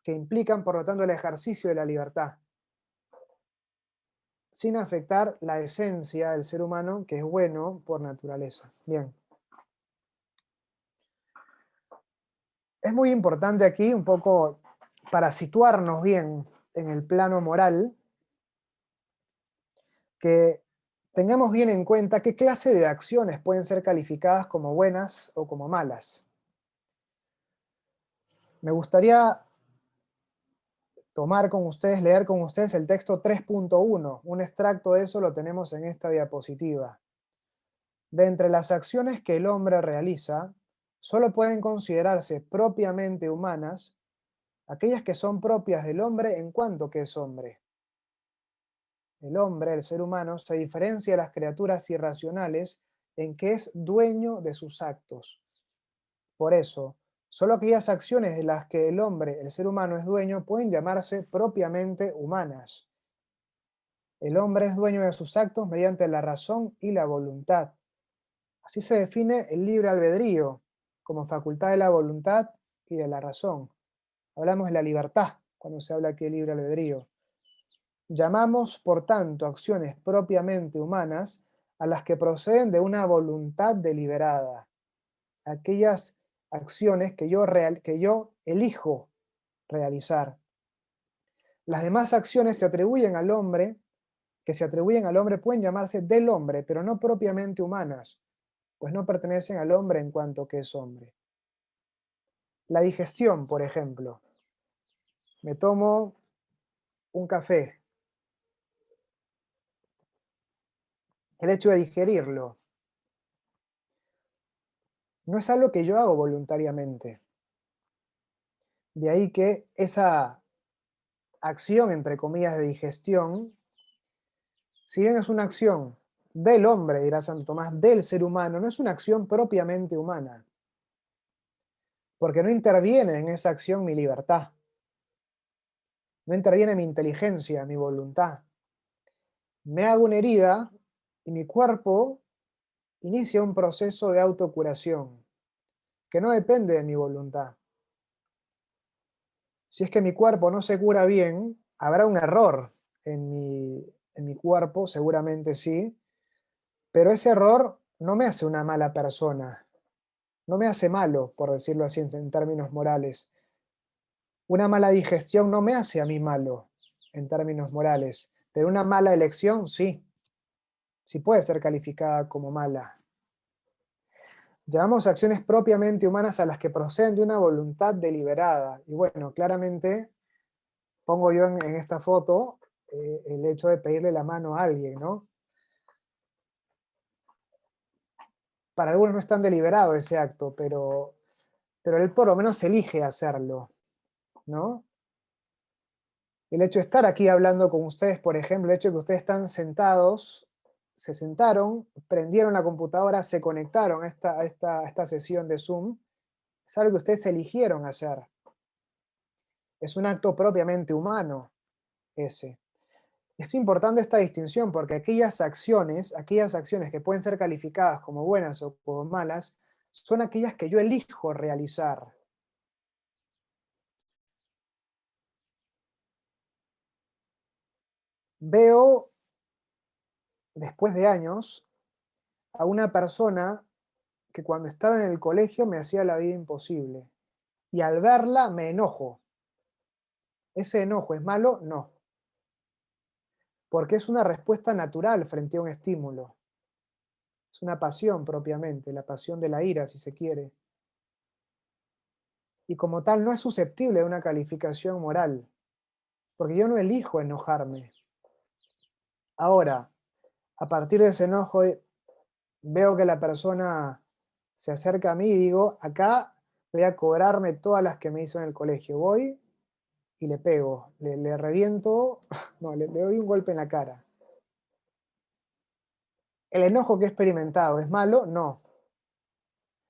que implican, por lo tanto, el ejercicio de la libertad, sin afectar la esencia del ser humano, que es bueno por naturaleza. Bien. Es muy importante aquí, un poco para situarnos bien en el plano moral, que tengamos bien en cuenta qué clase de acciones pueden ser calificadas como buenas o como malas. Me gustaría leer con ustedes el texto 3.1. Un extracto de eso lo tenemos en esta diapositiva. De entre las acciones que el hombre realiza, solo pueden considerarse propiamente humanas aquellas que son propias del hombre en cuanto que es hombre. El hombre, el ser humano, se diferencia de las criaturas irracionales en que es dueño de sus actos. Por eso, solo aquellas acciones de las que el hombre, el ser humano, es dueño pueden llamarse propiamente humanas. El hombre es dueño de sus actos mediante la razón y la voluntad. Así se define el libre albedrío, como facultad de la voluntad y de la razón. Hablamos de la libertad cuando se habla aquí de libre albedrío. Llamamos, por tanto, acciones propiamente humanas a las que proceden de una voluntad deliberada. Aquellas acciones que yo elijo realizar. Las demás acciones que se atribuyen al hombre pueden llamarse del hombre, pero no propiamente humanas, pues no pertenecen al hombre en cuanto que es hombre. La digestión, por ejemplo. Me tomo un café. El hecho de digerirlo no es algo que yo hago voluntariamente. De ahí que esa acción, entre comillas, de digestión, si bien es una acción del hombre, dirá Santo Tomás, del ser humano, no es una acción propiamente humana, porque no interviene en esa acción mi libertad, no interviene mi inteligencia, mi voluntad. Me hago una herida y mi cuerpo inicia un proceso de autocuración que no depende de mi voluntad. Si es que mi cuerpo no se cura bien, habrá un error en mi cuerpo, seguramente sí, pero ese error no me hace una mala persona, no me hace malo, por decirlo así en términos morales. Una mala digestión no me hace a mí malo en términos morales, pero una mala elección sí puede ser calificada como mala. Llamamos acciones propiamente humanas a las que proceden de una voluntad deliberada. Y bueno, claramente pongo yo en esta foto el hecho de pedirle la mano a alguien, ¿no? Para algunos no es tan deliberado ese acto, pero él por lo menos elige hacerlo, ¿no? El hecho de estar aquí hablando con ustedes, por ejemplo, el hecho de que ustedes están sentados, se sentaron, prendieron la computadora, se conectaron a esta sesión de Zoom, es algo que ustedes eligieron hacer. Es un acto propiamente humano ese. Es importante esta distinción porque aquellas acciones que pueden ser calificadas como buenas o como malas, son aquellas que yo elijo realizar. Veo, después de años, a una persona que cuando estaba en el colegio me hacía la vida imposible. Y al verla me enojo. ¿Ese enojo es malo? No. Porque es una respuesta natural frente a un estímulo. Es una pasión propiamente, la pasión de la ira, si se quiere. Y como tal no es susceptible de una calificación moral, porque yo no elijo enojarme. Ahora, a partir de ese enojo, veo que la persona se acerca a mí y digo, acá voy a cobrarme todas las que me hizo en el colegio. Voy y le pego, le reviento, no, le doy un golpe en la cara. ¿El enojo que he experimentado es malo? No.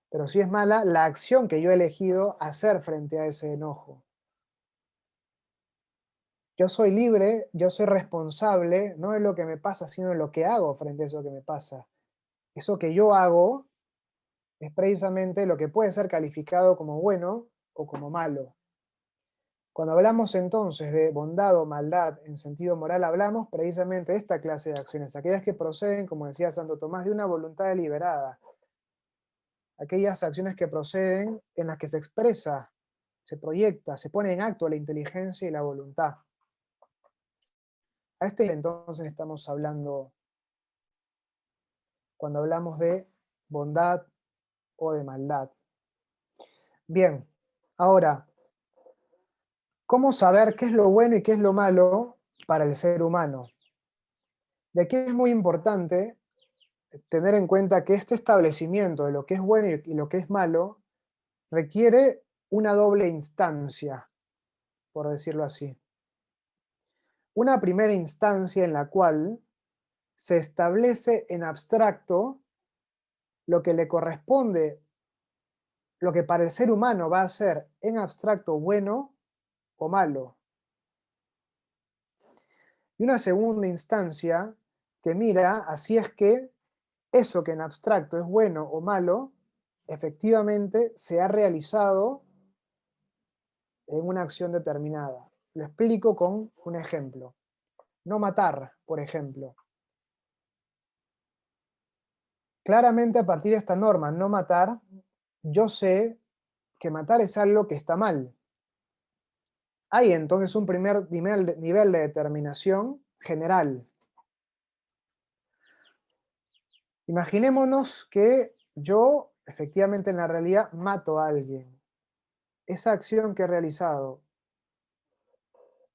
Pero sí es mala la acción que yo he elegido hacer frente a ese enojo. Yo soy libre, yo soy responsable, no de lo que me pasa, sino de lo que hago frente a eso que me pasa. Eso que yo hago es precisamente lo que puede ser calificado como bueno o como malo. Cuando hablamos entonces de bondad o maldad en sentido moral, hablamos precisamente de esta clase de acciones, aquellas que proceden, como decía Santo Tomás, de una voluntad deliberada, aquellas acciones que proceden en las que se expresa, se proyecta, se pone en acto la inteligencia y la voluntad. A este entonces estamos hablando cuando hablamos de bondad o de maldad. Bien, ahora, ¿cómo saber qué es lo bueno y qué es lo malo para el ser humano? De aquí es muy importante tener en cuenta que este establecimiento de lo que es bueno y lo que es malo requiere una doble instancia, por decirlo así. Una primera instancia en la cual se establece en abstracto lo que le corresponde, lo que para el ser humano va a ser en abstracto bueno o malo. Y una segunda instancia que mira así es que eso que en abstracto es bueno o malo, efectivamente se ha realizado en una acción determinada. Lo explico con un ejemplo. No matar, por ejemplo. Claramente a partir de esta norma, no matar, yo sé que matar es algo que está mal. Hay entonces un primer nivel de determinación general. Imaginémonos que yo, efectivamente en la realidad, mato a alguien. Esa acción que he realizado,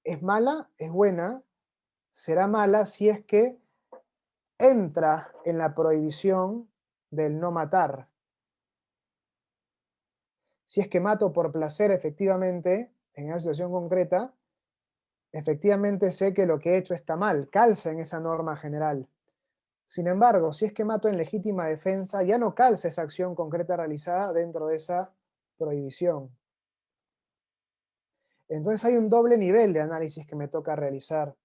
¿es mala? ¿Es buena? Será mala si es que entra en la prohibición del no matar. Si es que mato por placer, efectivamente, en una situación concreta, efectivamente sé que lo que he hecho está mal, calza en esa norma general. Sin embargo, si es que mato en legítima defensa, ya no calza esa acción concreta realizada dentro de esa prohibición. Entonces hay un doble nivel de análisis que me toca realizar.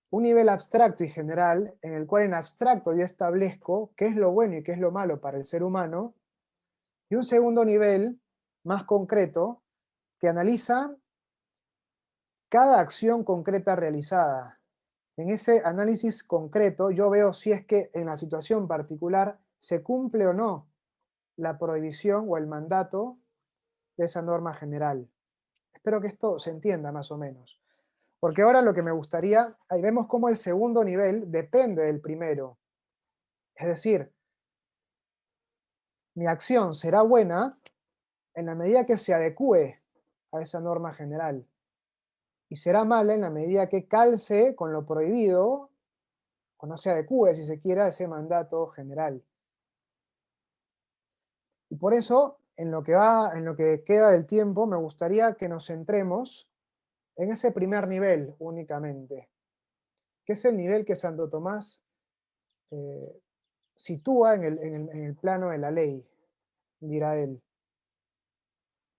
Un nivel abstracto y general, en el cual en abstracto yo establezco qué es lo bueno y qué es lo malo para el ser humano, y un segundo nivel, más concreto, que analiza cada acción concreta realizada. En ese análisis concreto yo veo si es que en la situación particular se cumple o no la prohibición o el mandato de esa norma general. Espero que esto se entienda más o menos. Porque ahora lo que me gustaría, ahí vemos cómo el segundo nivel depende del primero. Es decir, mi acción será buena en la medida que se adecue a esa norma general. y será mala en la medida que calce con lo prohibido, o no se adecúe, si se quiere, a ese mandato general. Y por eso, en lo que queda del tiempo, me gustaría que nos centremos en ese primer nivel únicamente, que es el nivel que Santo Tomás eh, sitúa en el plano de la ley, dirá él.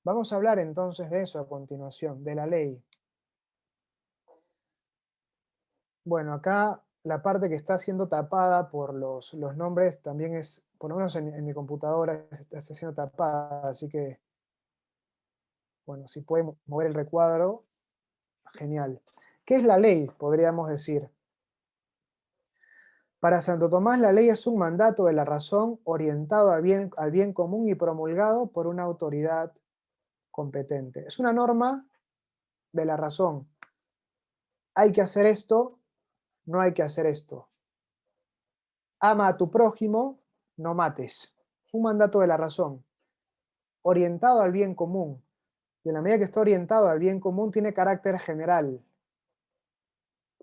Vamos a hablar entonces de eso a continuación, de la ley. Bueno, acá la parte que está siendo tapada por los nombres también es, por lo menos en mi computadora, está siendo tapada, así que, bueno, si pueden mover el recuadro, genial. ¿Qué es la ley? Podríamos decir. Para Santo Tomás, la ley es un mandato de la razón orientado al bien común y promulgado por una autoridad competente. Es una norma de la razón. Hay que hacer esto, no hay que hacer esto. Ama a tu prójimo, no mates. Es un mandato de la razón, orientado al bien común. Y en la medida que está orientado al bien común, tiene carácter general.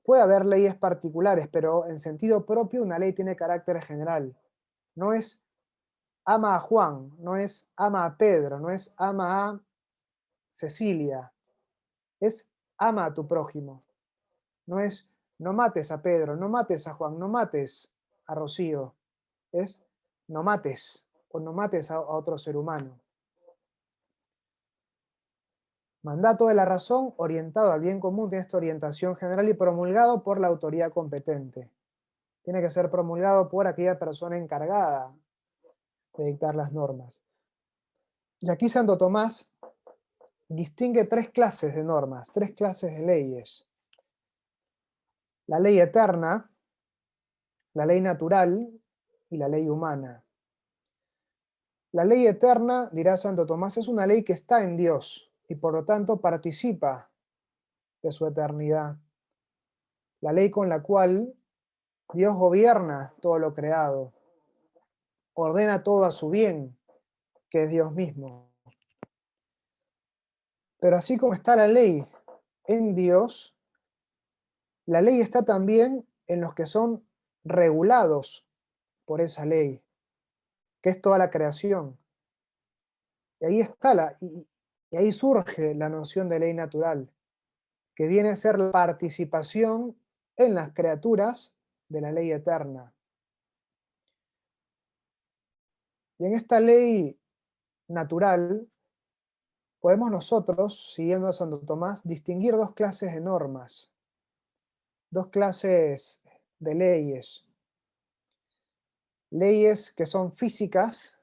Puede haber leyes particulares, pero en sentido propio una ley tiene carácter general. No es ama a Juan, no es ama a Pedro, no es ama a Cecilia. Es ama a tu prójimo. No es no mates a Pedro, no mates a Juan, no mates a Rocío. Es no mates o no mates a otro ser humano. Mandato de la razón orientado al bien común, tiene esta orientación general y promulgado por la autoridad competente. Tiene que ser promulgado por aquella persona encargada de dictar las normas. Y aquí Santo Tomás distingue tres clases de normas, tres clases de leyes. La ley eterna, la ley natural y la ley humana. La ley eterna, dirá Santo Tomás, es una ley que está en Dios y por lo tanto participa de su eternidad. La ley con la cual Dios gobierna todo lo creado, ordena todo a su bien, que es Dios mismo. Pero así como está la ley en Dios, la ley está también en los que son regulados por esa ley, que es toda la creación. Y ahí está y ahí surge la noción de ley natural, que viene a ser la participación en las criaturas de la ley eterna. Y en esta ley natural podemos nosotros, siguiendo a Santo Tomás, distinguir dos clases de normas, dos clases de leyes. Leyes que son físicas,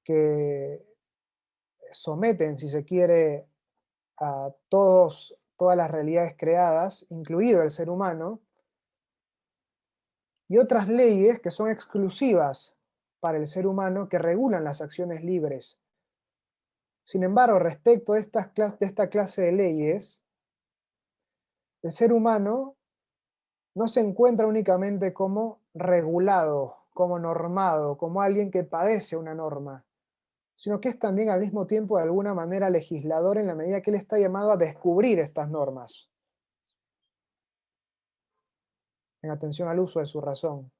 que someten, si se quiere, a todas las realidades creadas, incluido el ser humano, y otras leyes que son exclusivas para el ser humano, que regulan las acciones libres. Sin embargo, respecto de esta clase de leyes, el ser humano no se encuentra únicamente como regulado, como normado, como alguien que padece una norma, sino que es también al mismo tiempo de alguna manera legislador en la medida que él está llamado a descubrir estas normas, en atención al uso de su razón.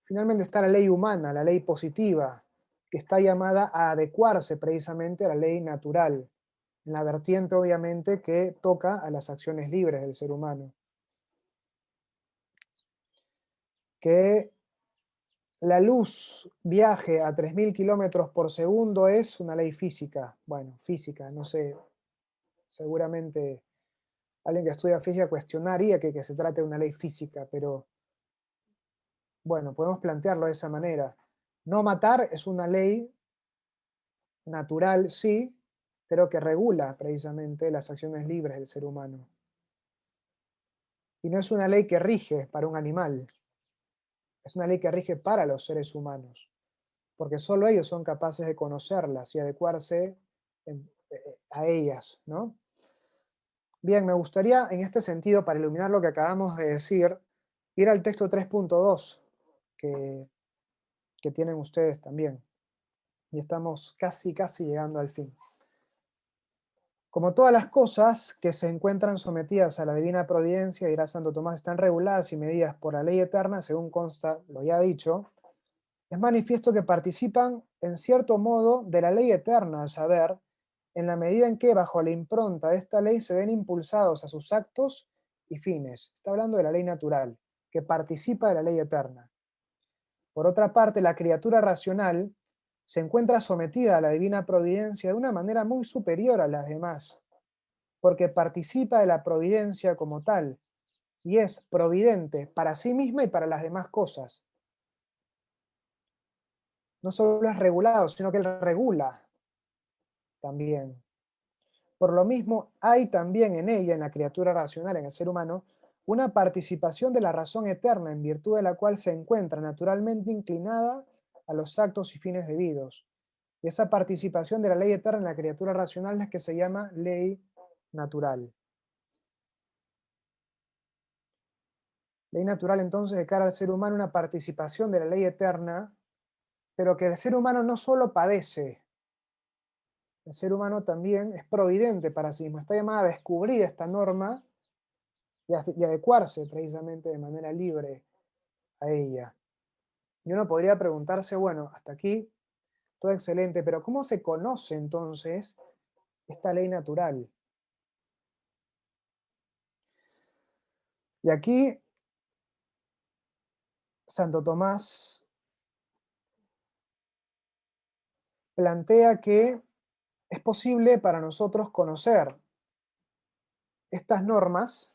Finalmente está la ley humana, la ley positiva, que está llamada a adecuarse precisamente a la ley natural, en la vertiente obviamente que toca a las acciones libres del ser humano. Que la luz viaje a 3000 kilómetros por segundo es una ley física. Bueno, física, no sé, seguramente alguien que estudia física cuestionaría que se trate de una ley física, pero bueno, podemos plantearlo de esa manera. No matar es una ley natural, sí, pero que regula precisamente las acciones libres del ser humano. Y no es una ley que rige para un animal, es una ley que rige para los seres humanos, porque solo ellos son capaces de conocerlas y adecuarse a ellas, ¿no? Bien, me gustaría en este sentido, para iluminar lo que acabamos de decir, ir al texto 3.2 que tienen ustedes también. Y estamos casi llegando al fin. Como todas las cosas que se encuentran sometidas a la divina providencia, dirá Santo Tomás, están reguladas y medidas por la ley eterna, según consta lo ya dicho, es manifiesto que participan en cierto modo de la ley eterna, a saber, en la medida en que bajo la impronta de esta ley se ven impulsados a sus actos y fines. Está hablando de la ley natural, que participa de la ley eterna. Por otra parte, la criatura racional se encuentra sometida a la divina providencia de una manera muy superior a las demás, porque participa de la providencia como tal, y es providente para sí misma y para las demás cosas. No solo es regulado, sino que él regula también. Por lo mismo, hay también en ella, en la criatura racional, en el ser humano, una participación de la razón eterna, en virtud de la cual se encuentra naturalmente inclinada a los actos y fines debidos. Y esa participación de la ley eterna en la criatura racional es la que se llama ley natural. Ley natural, entonces, de cara al ser humano, una participación de la ley eterna, pero que el ser humano no solo padece, el ser humano también es providente para sí mismo. Está llamado a descubrir esta norma y adecuarse precisamente de manera libre a ella. Y uno podría preguntarse, bueno, hasta aquí todo excelente, pero ¿cómo se conoce entonces esta ley natural? Y aquí Santo Tomás plantea que es posible para nosotros conocer estas normas,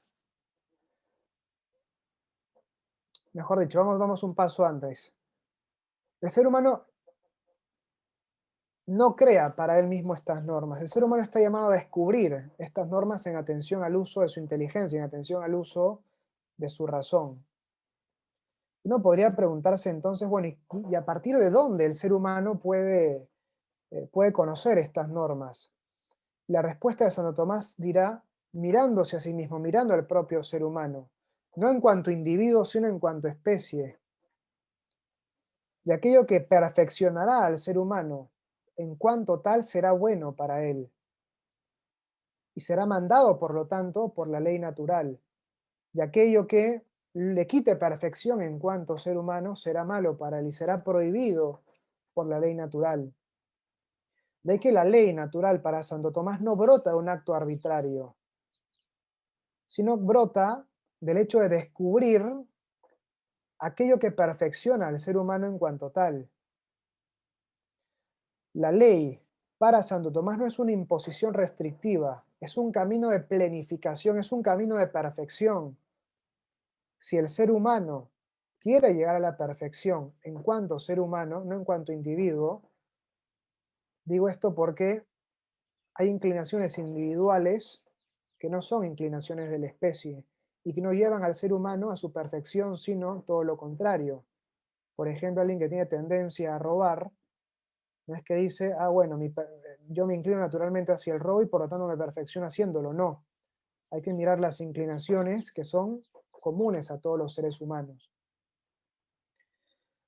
mejor dicho, vamos un paso antes. El ser humano no crea para él mismo estas normas. El ser humano está llamado a descubrir estas normas en atención al uso de su inteligencia, en atención al uso de su razón. Uno podría preguntarse entonces, bueno, ¿y a partir de dónde el ser humano puede conocer estas normas? La respuesta de Santo Tomás dirá, mirándose a sí mismo, mirando al propio ser humano, no en cuanto individuo, sino en cuanto especie. Y aquello que perfeccionará al ser humano en cuanto tal será bueno para él. Y será mandado, por lo tanto, por la ley natural. Y aquello que le quite perfección en cuanto ser humano será malo para él y será prohibido por la ley natural. De que la ley natural para Santo Tomás no brota de un acto arbitrario, sino brota del hecho de descubrir aquello que perfecciona al ser humano en cuanto tal. La ley para Santo Tomás no es una imposición restrictiva, es un camino de plenificación, es un camino de perfección. Si el ser humano quiere llegar a la perfección en cuanto ser humano, no en cuanto individuo, digo esto porque hay inclinaciones individuales que no son inclinaciones de la especie y que no llevan al ser humano a su perfección, sino todo lo contrario. Por ejemplo, alguien que tiene tendencia a robar, no es que dice, bueno, yo me inclino naturalmente hacia el robo y por lo tanto me perfecciono haciéndolo. No, hay que mirar las inclinaciones que son comunes a todos los seres humanos.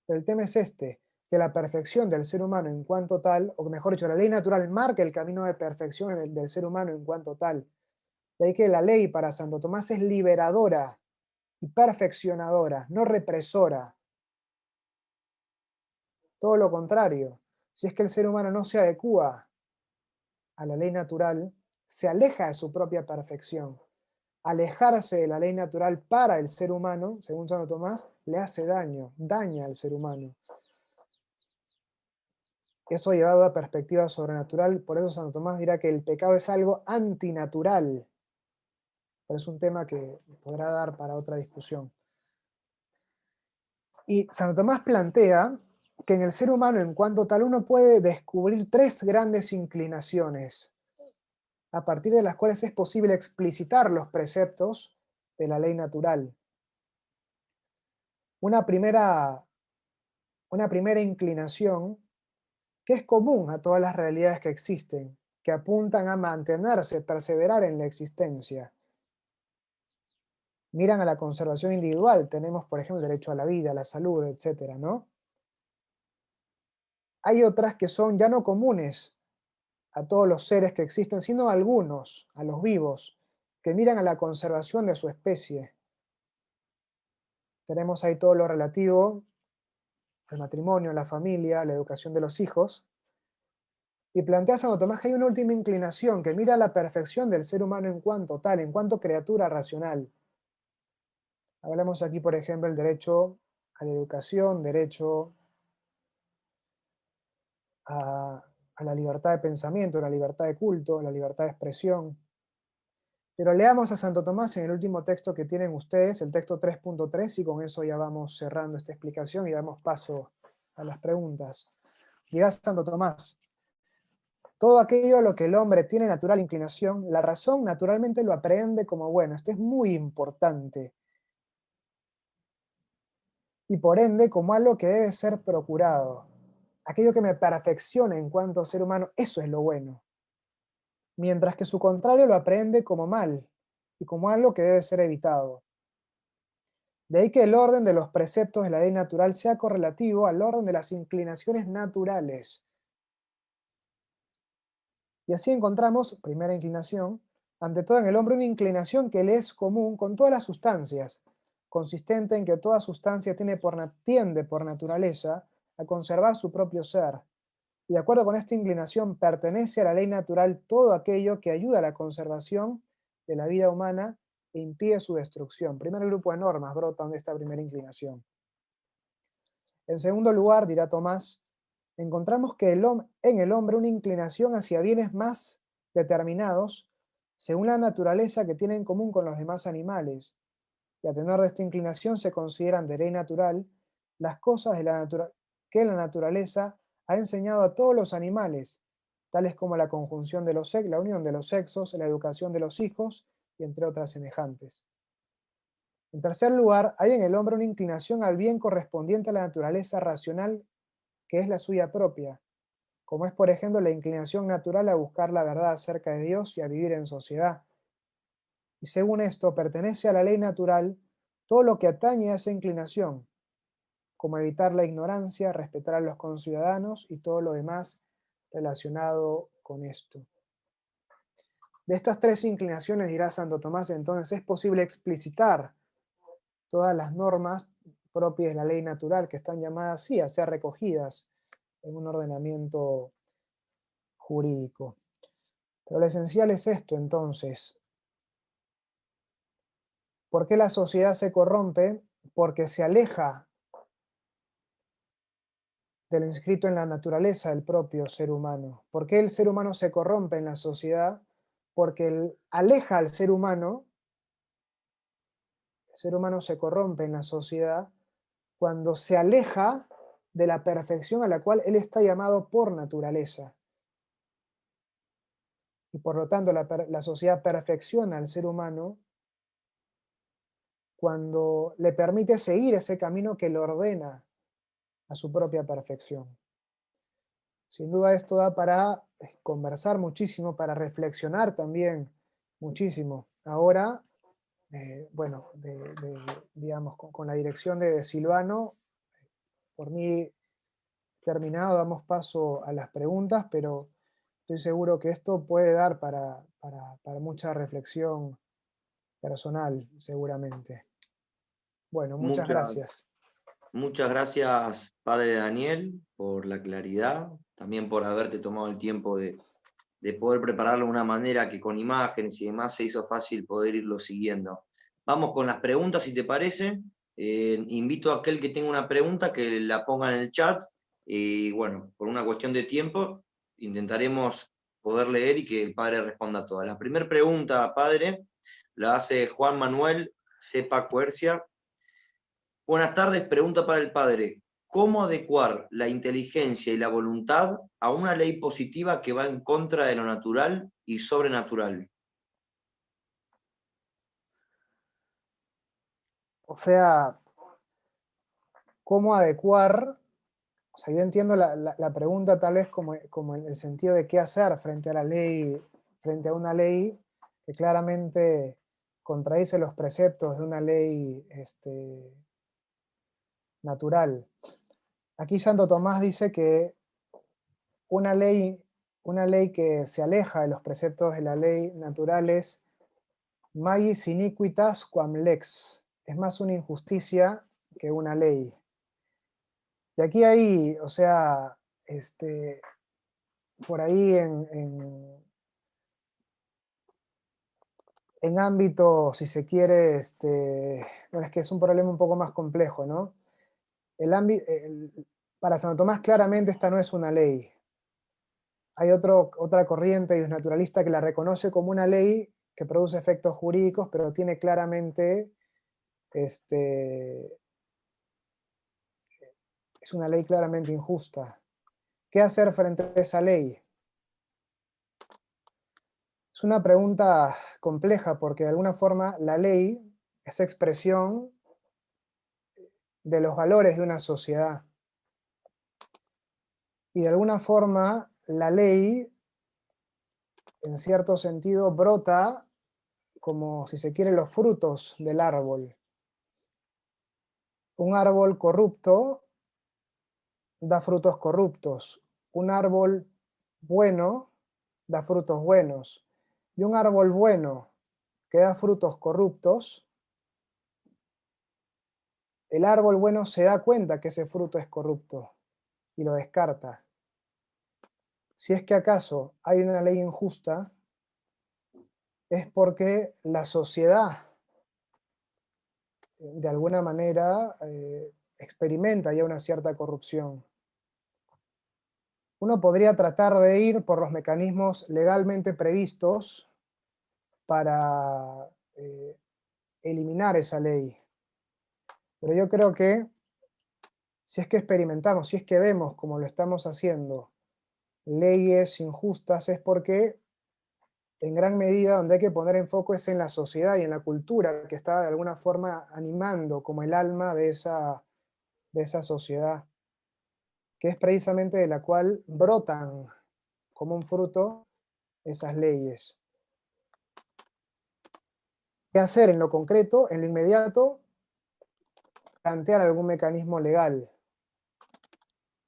Pero el tema es este, que la perfección del ser humano en cuanto tal, o mejor dicho, la ley natural marca el camino de perfección del ser humano en cuanto tal. De ahí que la ley para Santo Tomás es liberadora y perfeccionadora, no represora. Todo lo contrario, si es que el ser humano no se adecúa a la ley natural, se aleja de su propia perfección. Alejarse de la ley natural para el ser humano, según Santo Tomás, le hace daño, daña al ser humano. Eso llevado a perspectiva sobrenatural, por eso Santo Tomás dirá que el pecado es algo antinatural. Pero es un tema que podrá dar para otra discusión. Y Santo Tomás plantea que en el ser humano, en cuanto tal, uno puede descubrir tres grandes inclinaciones, a partir de las cuales es posible explicitar los preceptos de la ley natural. Una primera inclinación que es común a todas las realidades que existen, que apuntan a mantenerse, perseverar en la existencia. Miran a la conservación individual, tenemos por ejemplo el derecho a la vida, a la salud, etcétera, ¿no? Hay otras que son ya no comunes a todos los seres que existen, sino a algunos, a los vivos, que miran a la conservación de su especie. Tenemos ahí todo lo relativo al matrimonio, la familia, la educación de los hijos. Y plantea Santo Tomás que hay una última inclinación que mira a la perfección del ser humano en cuanto tal, en cuanto criatura racional. Hablamos aquí, por ejemplo, el derecho a la educación, derecho a la libertad de pensamiento, la libertad de culto, la libertad de expresión. Pero leamos a Santo Tomás en el último texto que tienen ustedes, el texto 3.3, y con eso ya vamos cerrando esta explicación y damos paso a las preguntas. Dirá Santo Tomás: todo aquello a lo que el hombre tiene natural inclinación, la razón naturalmente lo aprehende como bueno. Esto es muy importante. Y por ende, como algo que debe ser procurado. Aquello que me perfecciona en cuanto a ser humano, eso es lo bueno. Mientras que su contrario lo aprehende como mal y como algo que debe ser evitado. De ahí que el orden de los preceptos de la ley natural sea correlativo al orden de las inclinaciones naturales. Y así encontramos, primera inclinación, ante todo en el hombre una inclinación que le es común con todas las sustancias, consistente en que toda sustancia tiende por naturaleza a conservar su propio ser. Y de acuerdo con esta inclinación pertenece a la ley natural todo aquello que ayuda a la conservación de la vida humana e impide su destrucción. Primer grupo de normas brotan de esta primera inclinación. En segundo lugar, dirá Tomás, encontramos que en el hombre una inclinación hacia bienes más determinados según la naturaleza que tiene en común con los demás animales, y a tenor de esta inclinación se consideran de ley natural las cosas que la naturaleza ha enseñado a todos los animales, tales como la conjunción de la unión de los sexos, la educación de los hijos, y entre otras semejantes. En tercer lugar, hay en el hombre una inclinación al bien correspondiente a la naturaleza racional que es la suya propia, como es por ejemplo la inclinación natural a buscar la verdad acerca de Dios y a vivir en sociedad. Y según esto, pertenece a la ley natural todo lo que atañe a esa inclinación, como evitar la ignorancia, respetar a los conciudadanos y todo lo demás relacionado con esto. De estas tres inclinaciones, dirá Santo Tomás, entonces es posible explicitar todas las normas propias de la ley natural que están llamadas así a ser recogidas en un ordenamiento jurídico. Pero lo esencial es esto entonces. ¿Por qué la sociedad se corrompe? Porque se aleja de lo inscrito en la naturaleza del propio ser humano. ¿Por qué el ser humano se corrompe en la sociedad? Porque aleja al ser humano, el ser humano se corrompe en la sociedad cuando se aleja de la perfección a la cual él está llamado por naturaleza. Y por lo tanto la sociedad perfecciona al ser humano cuando le permite seguir ese camino que lo ordena a su propia perfección. Sin duda esto da para conversar muchísimo, para reflexionar también muchísimo. Ahora, bueno, digamos, con la dirección de Silvano, por mí terminado, damos paso a las preguntas, pero estoy seguro que esto puede dar para mucha reflexión personal, seguramente. Bueno, muchas gracias. Muchas gracias, Padre Daniel, por la claridad, también por haberte tomado el tiempo de poder prepararlo de una manera que con imágenes y demás se hizo fácil poder irlo siguiendo. Vamos con las preguntas, si te parece. Invito a aquel que tenga una pregunta que la ponga en el chat. Y bueno, por una cuestión de tiempo, intentaremos poder leer y que el Padre responda a todas. La primera pregunta, Padre, la hace Juan Manuel Cepa Coercia. Buenas tardes, pregunta para el Padre. ¿Cómo adecuar la inteligencia y la voluntad a una ley positiva que va en contra de lo natural y sobrenatural? O sea, ¿cómo adecuar? O sea, yo entiendo la pregunta tal vez como en el sentido de qué hacer frente a la ley, frente a una ley que claramente contradice los preceptos de una ley natural. Aquí Santo Tomás dice que una ley una ley que se aleja de los preceptos de la ley naturales, magis iniquitas quam lex, es más una injusticia que una ley. Y aquí hay, o sea, por ahí en ámbito, si se quiere, bueno, es que es un problema un poco más complejo, ¿no? Para Santo Tomás claramente esta no es una ley. Hay otra corriente naturalista que la reconoce como una ley que produce efectos jurídicos, pero tiene claramente, es una ley claramente injusta. ¿Qué hacer frente a esa ley? Es una pregunta compleja porque de alguna forma la ley es expresión de los valores de una sociedad. Y de alguna forma la ley, en cierto sentido, brota como, si se quiere, los frutos del árbol. Un árbol corrupto da frutos corruptos. Un árbol bueno da frutos buenos. Y un árbol bueno que da frutos corruptos, el árbol bueno se da cuenta que ese fruto es corrupto y lo descarta. Si es que acaso hay una ley injusta, es porque la sociedad de alguna manera experimenta ya una cierta corrupción. Uno podría tratar de ir por los mecanismos legalmente previstos para eliminar esa ley. Pero yo creo que si es que experimentamos, si es que vemos como lo estamos haciendo, leyes injustas, es porque en gran medida donde hay que poner en foco es en la sociedad y en la cultura que está de alguna forma animando como el alma de esa sociedad, que es precisamente de la cual brotan como un fruto esas leyes. ¿Qué hacer en lo concreto, en lo inmediato? Plantear algún mecanismo legal.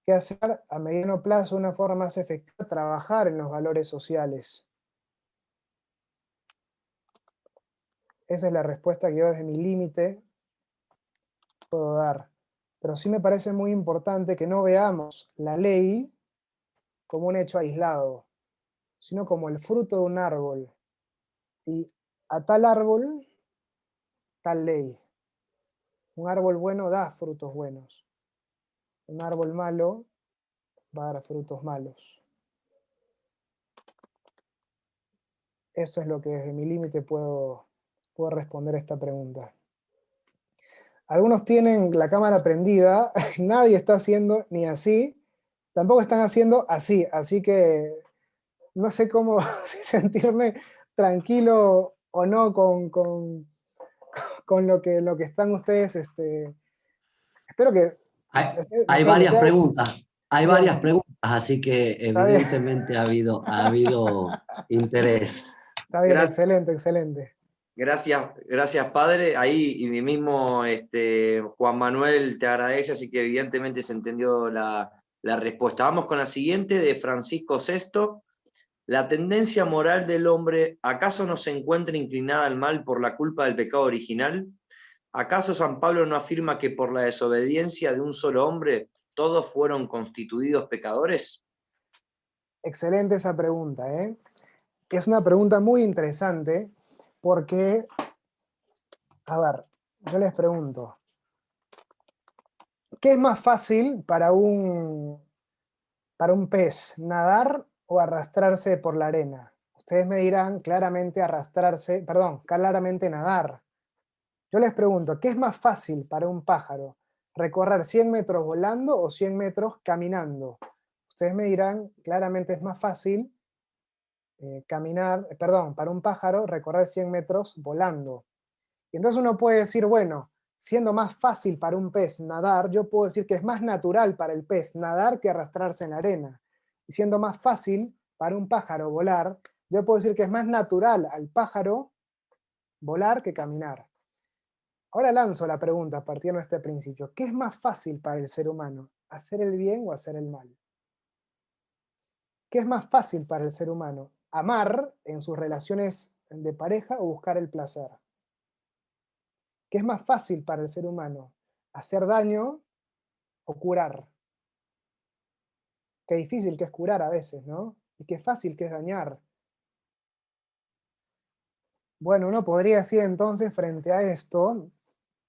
¿Qué hacer a mediano plazo? Una forma más efectiva, trabajar en los valores sociales. Esa es la respuesta que yo desde mi límite puedo dar. Pero sí me parece muy importante que no veamos la ley como un hecho aislado, sino como el fruto de un árbol. Y a tal árbol, tal ley. Un árbol bueno da frutos buenos. Un árbol malo va a dar frutos malos. Eso es lo que desde mi límite puedo responder a esta pregunta. Algunos tienen la cámara prendida, nadie está haciendo ni así, tampoco están haciendo así que no sé cómo si sentirme tranquilo o no con lo que están ustedes. Espero que Hay, no hay sé, les varias sea preguntas, bien, así que está bien, evidentemente ha habido interés. está bien, Gracias. excelente, excelente. Gracias, padre. Ahí y mi mismo Juan Manuel te agradece, así que evidentemente se entendió la respuesta. Vamos con la siguiente de Francisco VI. La tendencia moral del hombre, ¿acaso no se encuentra inclinada al mal por la culpa del pecado original? ¿Acaso San Pablo no afirma que por la desobediencia de un solo hombre todos fueron constituidos pecadores? Excelente esa pregunta, ¿eh? Es una pregunta muy interesante porque, a ver, yo les pregunto, ¿qué es más fácil para un pez, nadar o arrastrarse por la arena? Ustedes me dirán claramente claramente nadar. Yo les pregunto, ¿qué es más fácil para un pájaro? ¿Recorrer 100 metros volando o 100 metros caminando? Ustedes me dirán, claramente es más fácil para un pájaro recorrer 100 metros volando. Y entonces uno puede decir, bueno, siendo más fácil para un pez nadar, yo puedo decir que es más natural para el pez nadar que arrastrarse en la arena. Y siendo más fácil para un pájaro volar, yo puedo decir que es más natural al pájaro volar que caminar. Ahora lanzo la pregunta partiendo de este principio. ¿Qué es más fácil para el ser humano? ¿Hacer el bien o hacer el mal? ¿Qué es más fácil para el ser humano? ¿Amar en sus relaciones de pareja o buscar el placer? ¿Qué es más fácil para el ser humano? ¿Hacer daño o curar? Qué difícil que es curar a veces, ¿no? Y qué fácil que es dañar. Bueno, uno podría decir entonces frente a esto,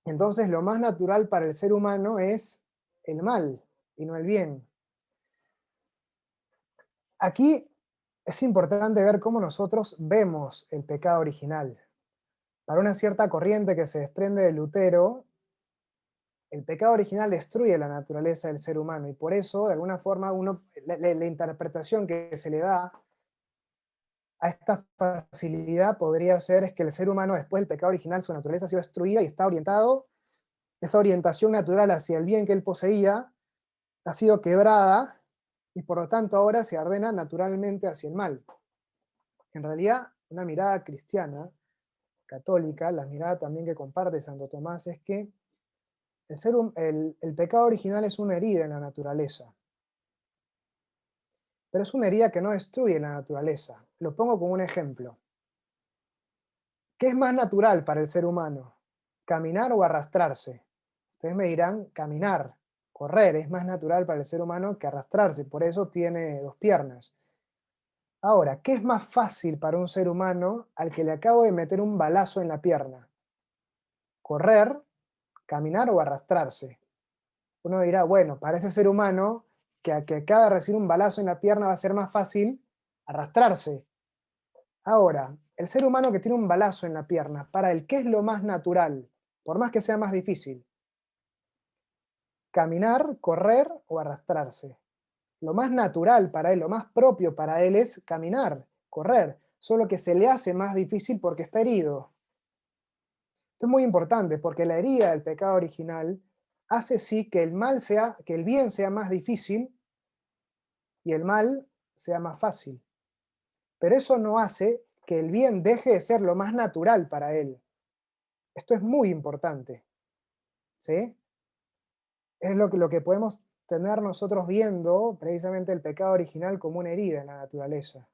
entonces lo más natural para el ser humano es el mal y no el bien. Aquí es importante ver cómo nosotros vemos el pecado original. Para una cierta corriente que se desprende de Lutero, el pecado original destruye la naturaleza del ser humano y por eso, de alguna forma, la interpretación que se le da a esta facilidad podría ser es que el ser humano, después del pecado original, su naturaleza ha sido destruida y está orientado, esa orientación natural hacia el bien que él poseía ha sido quebrada y por lo tanto ahora se ordena naturalmente hacia el mal. En realidad, una mirada cristiana, católica, la mirada también que comparte Santo Tomás, es que el pecado original es una herida en la naturaleza, pero es una herida que no destruye la naturaleza. Lo pongo como un ejemplo. ¿Qué es más natural para el ser humano? ¿Caminar o arrastrarse? Ustedes me dirán, caminar, correr, es más natural para el ser humano que arrastrarse, por eso tiene dos piernas. Ahora, ¿qué es más fácil para un ser humano al que le acabo de meter un balazo en la pierna? ¿Correr, caminar o arrastrarse? Uno dirá, bueno, para ese ser humano que acaba de recibir un balazo en la pierna va a ser más fácil arrastrarse. Ahora, el ser humano que tiene un balazo en la pierna, para él, ¿qué es lo más natural? Por más que sea más difícil. Caminar, correr o arrastrarse. Lo más natural para él, lo más propio para él es caminar, correr, solo que se le hace más difícil porque está herido. Esto es muy importante porque la herida del pecado original hace sí que que el bien sea más difícil y el mal sea más fácil. Pero eso no hace que el bien deje de ser lo más natural para él. Esto es muy importante, ¿sí? Es lo que podemos tener nosotros viendo precisamente el pecado original como una herida en la naturaleza.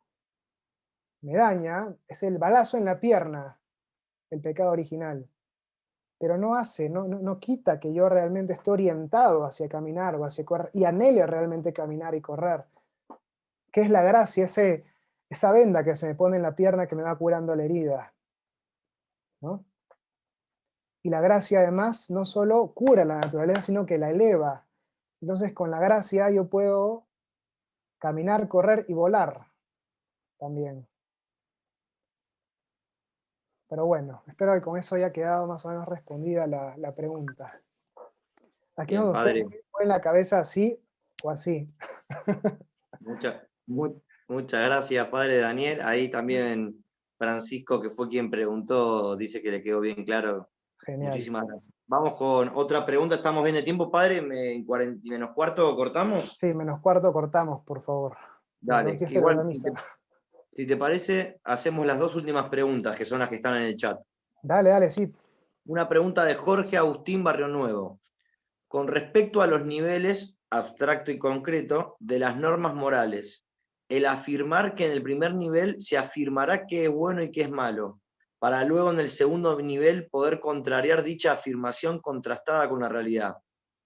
Me daña, es el balazo en la pierna, el pecado original, pero no quita que yo realmente esté orientado hacia caminar o hacia correr y anhele realmente caminar y correr. ¿Qué es la gracia? Esa venda que se me pone en la pierna que me va curando la herida, ¿no? Y la gracia además no solo cura la naturaleza, sino que la eleva. Entonces con la gracia yo puedo caminar, correr y volar también. Pero bueno, espero que con eso haya quedado más o menos respondida la pregunta. Aquí Bien, no ustedes padre. ponen la cabeza así o así. Muchas gracias, padre Daniel. Ahí también Francisco, que fue quien preguntó, dice que le quedó bien claro. Genial. Muchísimas gracias. Vamos con otra pregunta. Estamos bien de tiempo, padre. En 40 y menos cuarto cortamos. Sí, menos cuarto cortamos, por favor. Me tengo que Dale, ir a hacer la igual, misa. si te parece, hacemos las dos últimas preguntas, que son las que están en el chat. Dale, dale, sí. Una pregunta de Jorge Agustín Barrio Nuevo. Con respecto a los niveles abstracto y concreto de las normas morales, el afirmar que en el primer nivel se afirmará qué es bueno y qué es malo, para luego en el segundo nivel poder contrariar dicha afirmación contrastada con la realidad,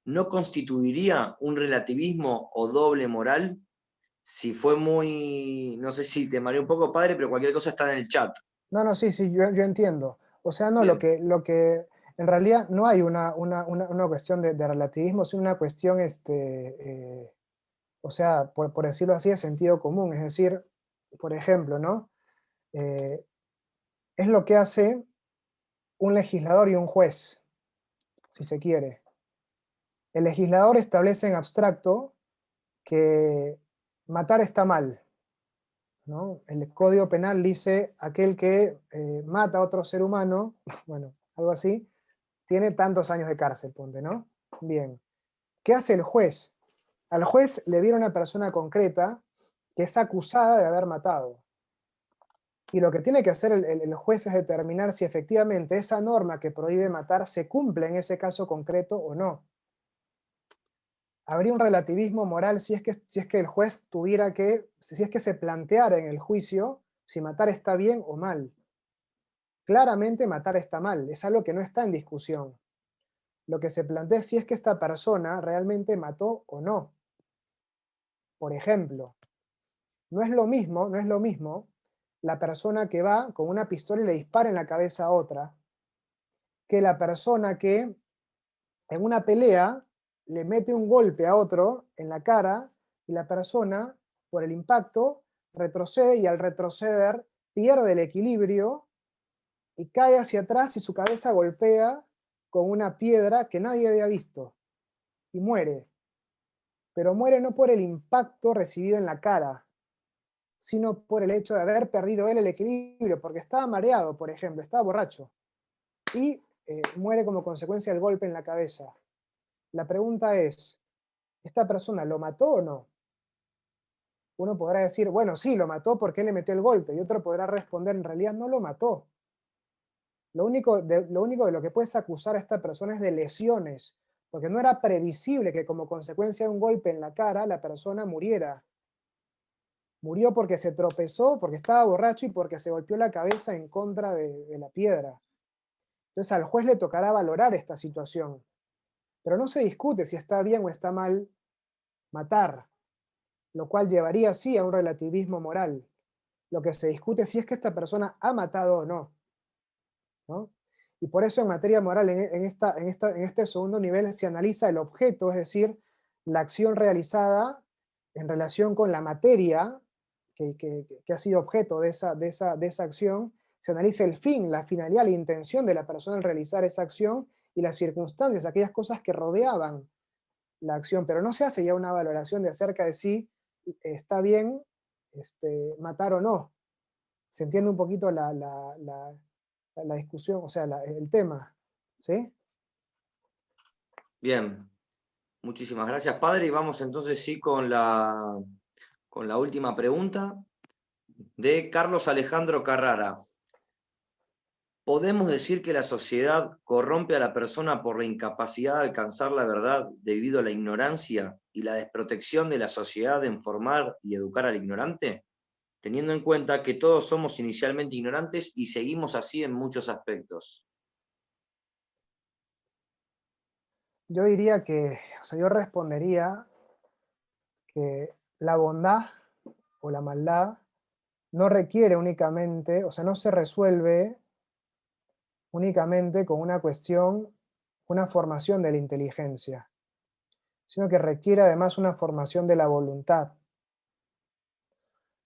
¿no constituiría un relativismo o doble moral? Si fue muy, no sé si te mareé un poco, padre, pero cualquier cosa está en el chat. No, no, sí, sí, yo entiendo. O sea, no, Bien, en realidad no hay una cuestión de relativismo, sino una cuestión, o sea, por decirlo así, de sentido común. Es decir, por ejemplo, ¿no? Eh, es lo que hace un legislador y un juez, si se quiere. El legislador establece en abstracto que matar está mal, ¿no? El Código Penal dice aquel que mata a otro ser humano, bueno, algo así, tiene tantos años de cárcel, ponte, ¿no? Bien. ¿Qué hace el juez? Al juez le viene una persona concreta que es acusada de haber matado. Y lo que tiene que hacer el juez es determinar si efectivamente esa norma que prohíbe matar se cumple en ese caso concreto o no. habría un relativismo moral si es que el juez tuviera que, si es que se planteara en el juicio si matar está bien o mal. Claramente matar está mal, es algo que no está en discusión. Lo que se plantea es si es que esta persona realmente mató o no. Por ejemplo, no es lo mismo la persona que va con una pistola y le dispara en la cabeza a otra, que la persona que en una pelea le mete un golpe a otro en la cara y la persona, por el impacto, retrocede y al retroceder pierde el equilibrio y cae hacia atrás y su cabeza golpea con una piedra que nadie había visto y muere. Pero muere no por el impacto recibido en la cara, sino por el hecho de haber perdido él el equilibrio, porque estaba mareado, por ejemplo, estaba borracho, y muere como consecuencia del golpe en la cabeza. La pregunta es, ¿esta persona lo mató o no? Uno podrá decir, bueno, sí, lo mató porque él le metió el golpe, y otro podrá responder, en realidad no lo mató. Lo único de lo que puedes acusar a esta persona es de lesiones, porque no era previsible que como consecuencia de un golpe en la cara la persona muriera. Murió porque se tropezó, porque estaba borracho y porque se golpeó la cabeza en contra de la piedra. Entonces al juez le tocará valorar esta situación. Pero no se discute si está bien o está mal matar, lo cual llevaría sí a un relativismo moral. Lo que se discute es si es que esta persona ha matado o no, ¿no? Y por eso en materia moral, en este segundo nivel, se analiza el objeto, es decir, la acción realizada en relación con la materia que ha sido objeto de esa acción, se analiza el fin, la finalidad, la intención de la persona en realizar esa acción y las circunstancias, aquellas cosas que rodeaban la acción, pero no se hace ya una valoración de acerca de si está bien matar o no. Se entiende un poquito la discusión, o sea, el tema, ¿sí? Bien, muchísimas gracias, padre. Y vamos entonces sí con la última pregunta de Carlos Alejandro Carrara. ¿Podemos decir que la sociedad corrompe a la persona por la incapacidad de alcanzar la verdad debido a la ignorancia y la desprotección de la sociedad en formar y educar al ignorante? Teniendo en cuenta que todos somos inicialmente ignorantes y seguimos así en muchos aspectos. Yo diría que, o sea, yo respondería que la bondad o la maldad no requiere únicamente, o sea, no se resuelve únicamente con una cuestión, una formación de la inteligencia, sino que requiere además una formación de la voluntad.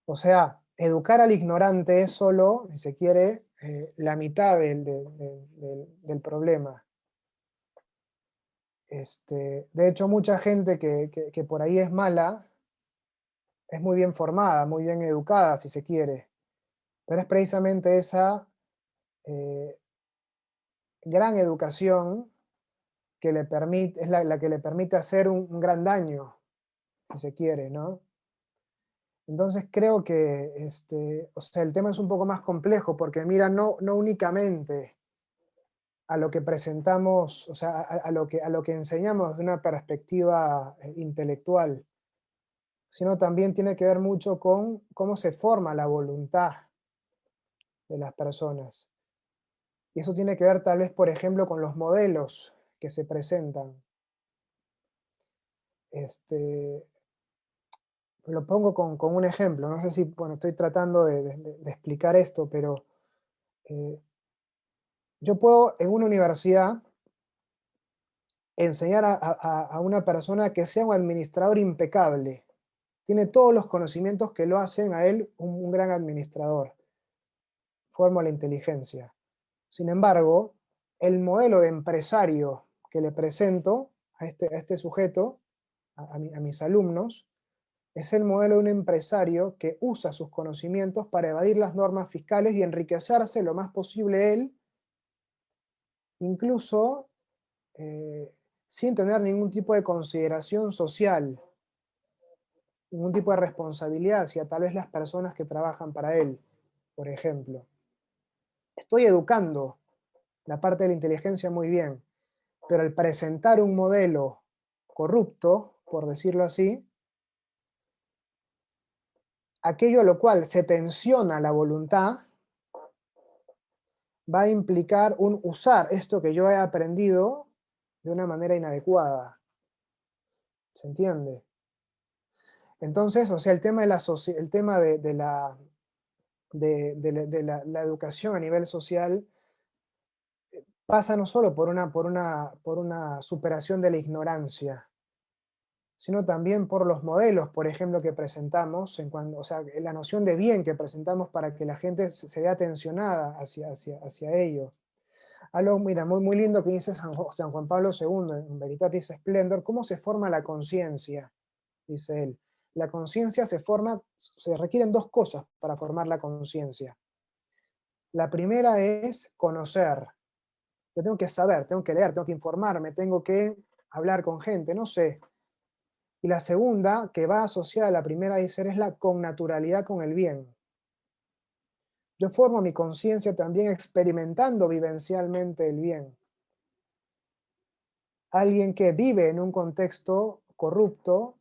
O sea, educar al ignorante es solo, si se quiere, la mitad del problema. De hecho, mucha gente que por ahí es mala, es muy bien formada, muy bien educada, si se quiere, pero es precisamente esa eh, gran educación que le permite, es la que le permite hacer un gran daño, si se quiere, ¿no? Entonces creo que o sea, el tema es un poco más complejo porque mira, no únicamente a lo que presentamos, o sea, a lo que enseñamos de una perspectiva intelectual, sino también tiene que ver mucho con cómo se forma la voluntad de las personas. Y eso tiene que ver tal vez, por ejemplo, con los modelos que se presentan. Lo pongo con un ejemplo, no sé si, bueno, estoy tratando de explicar esto, pero eh, yo puedo en una universidad enseñar a una persona que sea un administrador impecable. Tiene todos los conocimientos que lo hacen a él un gran administrador. Forma la inteligencia. Sin embargo, el modelo de empresario que le presento a este sujeto, a mis alumnos, es el modelo de un empresario que usa sus conocimientos para evadir las normas fiscales y enriquecerse lo más posible él, incluso sin tener ningún tipo de consideración social, ningún tipo de responsabilidad hacia tal vez las personas que trabajan para él, por ejemplo. Estoy educando la parte de la inteligencia muy bien, pero al presentar un modelo corrupto, por decirlo así, aquello a lo cual se tensiona la voluntad va a implicar un usar esto que yo he aprendido de una manera inadecuada. ¿Se entiende? Entonces, o sea, el tema el tema la educación a nivel social pasa no solo por una superación de la ignorancia, sino también por los modelos, por ejemplo, que presentamos, o sea, la noción de bien que presentamos para que la gente se vea tensionada hacia ello. Algo, mira, muy lindo que dice San Juan Pablo II en Veritatis Splendor, ¿cómo se forma la conciencia? Dice él. La conciencia se requieren dos cosas para formar la conciencia. La primera es conocer. Yo tengo que saber, tengo que leer, tengo que informarme, tengo que hablar con gente, no sé. Y la segunda, que va asociada a la primera, dice, es la connaturalidad con el bien. Yo formo mi conciencia también experimentando vivencialmente el bien. Alguien que vive en un contexto corrupto,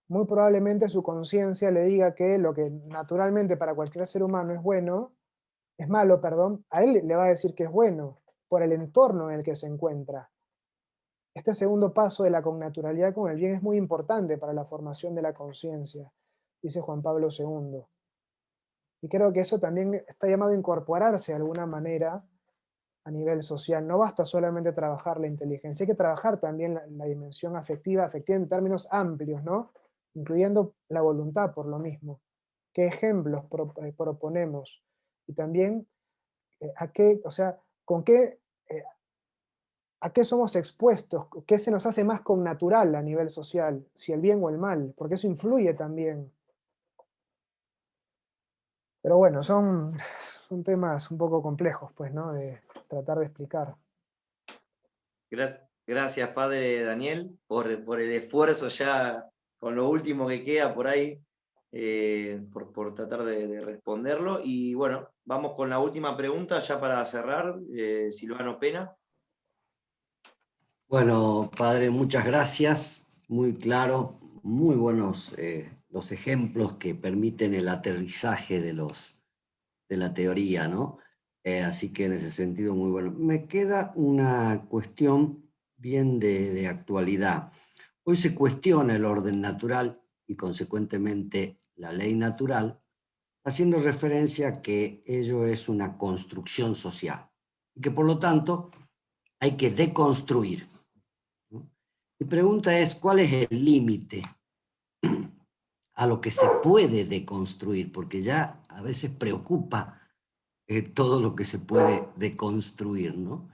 muy probablemente su conciencia le diga que lo que naturalmente para cualquier ser humano es malo, perdón, a él le va a decir que es bueno, por el entorno en el que se encuentra. Este segundo paso de la connaturalidad con el bien es muy importante para la formación de la conciencia, dice Juan Pablo II. Y creo que eso también está llamado a incorporarse de alguna manera a nivel social. No basta solamente trabajar la inteligencia, hay que trabajar también la dimensión afectiva en términos amplios, ¿no? Incluyendo la voluntad por lo mismo. ¿Qué ejemplos proponemos? Y también a qué, o sea, con qué, a qué somos expuestos, qué se nos hace más connatural a nivel social, si el bien o el mal, porque eso influye también. Pero bueno, son temas un poco complejos, pues, ¿no? De tratar de explicar. Gracias, padre Daniel, por el esfuerzo ya con lo último que queda por ahí, por tratar de responderlo. Y bueno, vamos con la última pregunta ya para cerrar, Silvano Pena. Bueno, padre, muchas gracias. Muy claro, muy buenos los ejemplos que permiten el aterrizaje de la teoría, ¿no? Así que en ese sentido, muy bueno. Me queda una cuestión bien de actualidad. Hoy se cuestiona el orden natural y consecuentemente la ley natural, haciendo referencia a que ello es una construcción social y que por lo tanto hay que deconstruir, ¿no? Mi pregunta es, ¿cuál es el límite a lo que se puede deconstruir? Porque ya a veces preocupa todo lo que se puede deconstruir, ¿no?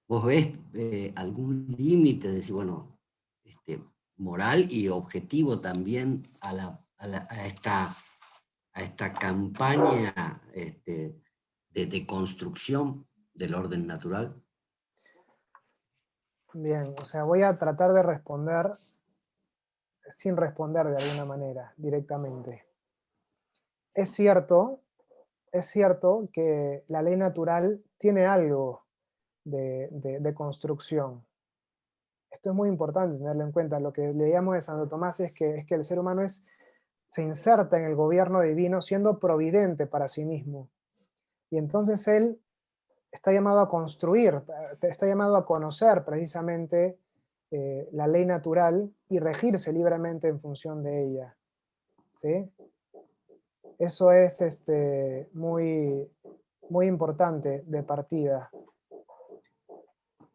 ¿Vos ves algún límite de decir, bueno, moral y objetivo también a esta campaña de deconstrucción del orden natural? Bien, o sea, voy a tratar de responder sin responder de alguna manera directamente. Es cierto que la ley natural tiene algo de construcción. Esto es muy importante tenerlo en cuenta. Lo que leíamos de Santo Tomás es que el ser humano se inserta en el gobierno divino siendo providente para sí mismo. Y entonces él está llamado a construir, está llamado a conocer precisamente la ley natural y regirse libremente en función de ella. ¿Sí? Eso es muy importante de partida.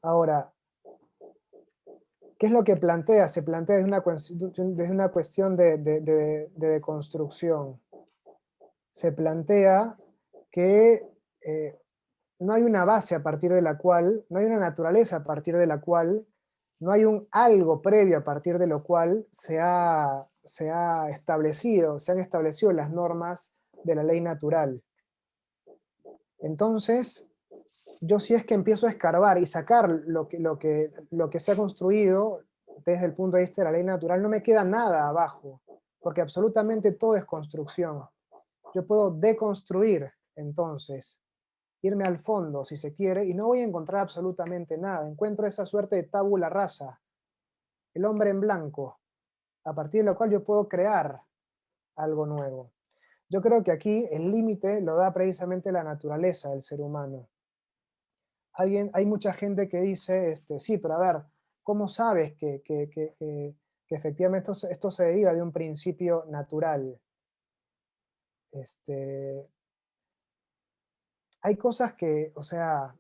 Ahora, ¿qué es lo que plantea? Se plantea desde una cuestión de deconstrucción. Se plantea que no hay una base a partir de la cual, no hay una naturaleza a partir de la cual, no hay un algo previo a partir de lo cual se han establecido las normas de la ley natural. Entonces, yo si es que empiezo a escarbar y sacar lo que se ha construido desde el punto de vista de la ley natural, no me queda nada abajo, porque absolutamente todo es construcción. Yo puedo deconstruir, entonces, irme al fondo, si se quiere, y no voy a encontrar absolutamente nada. Encuentro esa suerte de tabula rasa, el hombre en blanco. a partir de lo cual yo puedo crear algo nuevo. Yo creo que aquí el límite lo da precisamente la naturaleza del ser humano. Hay mucha gente que dice, sí, pero a ver, ¿cómo sabes que efectivamente esto se deriva de un principio natural? Este, hay cosas que, o sea,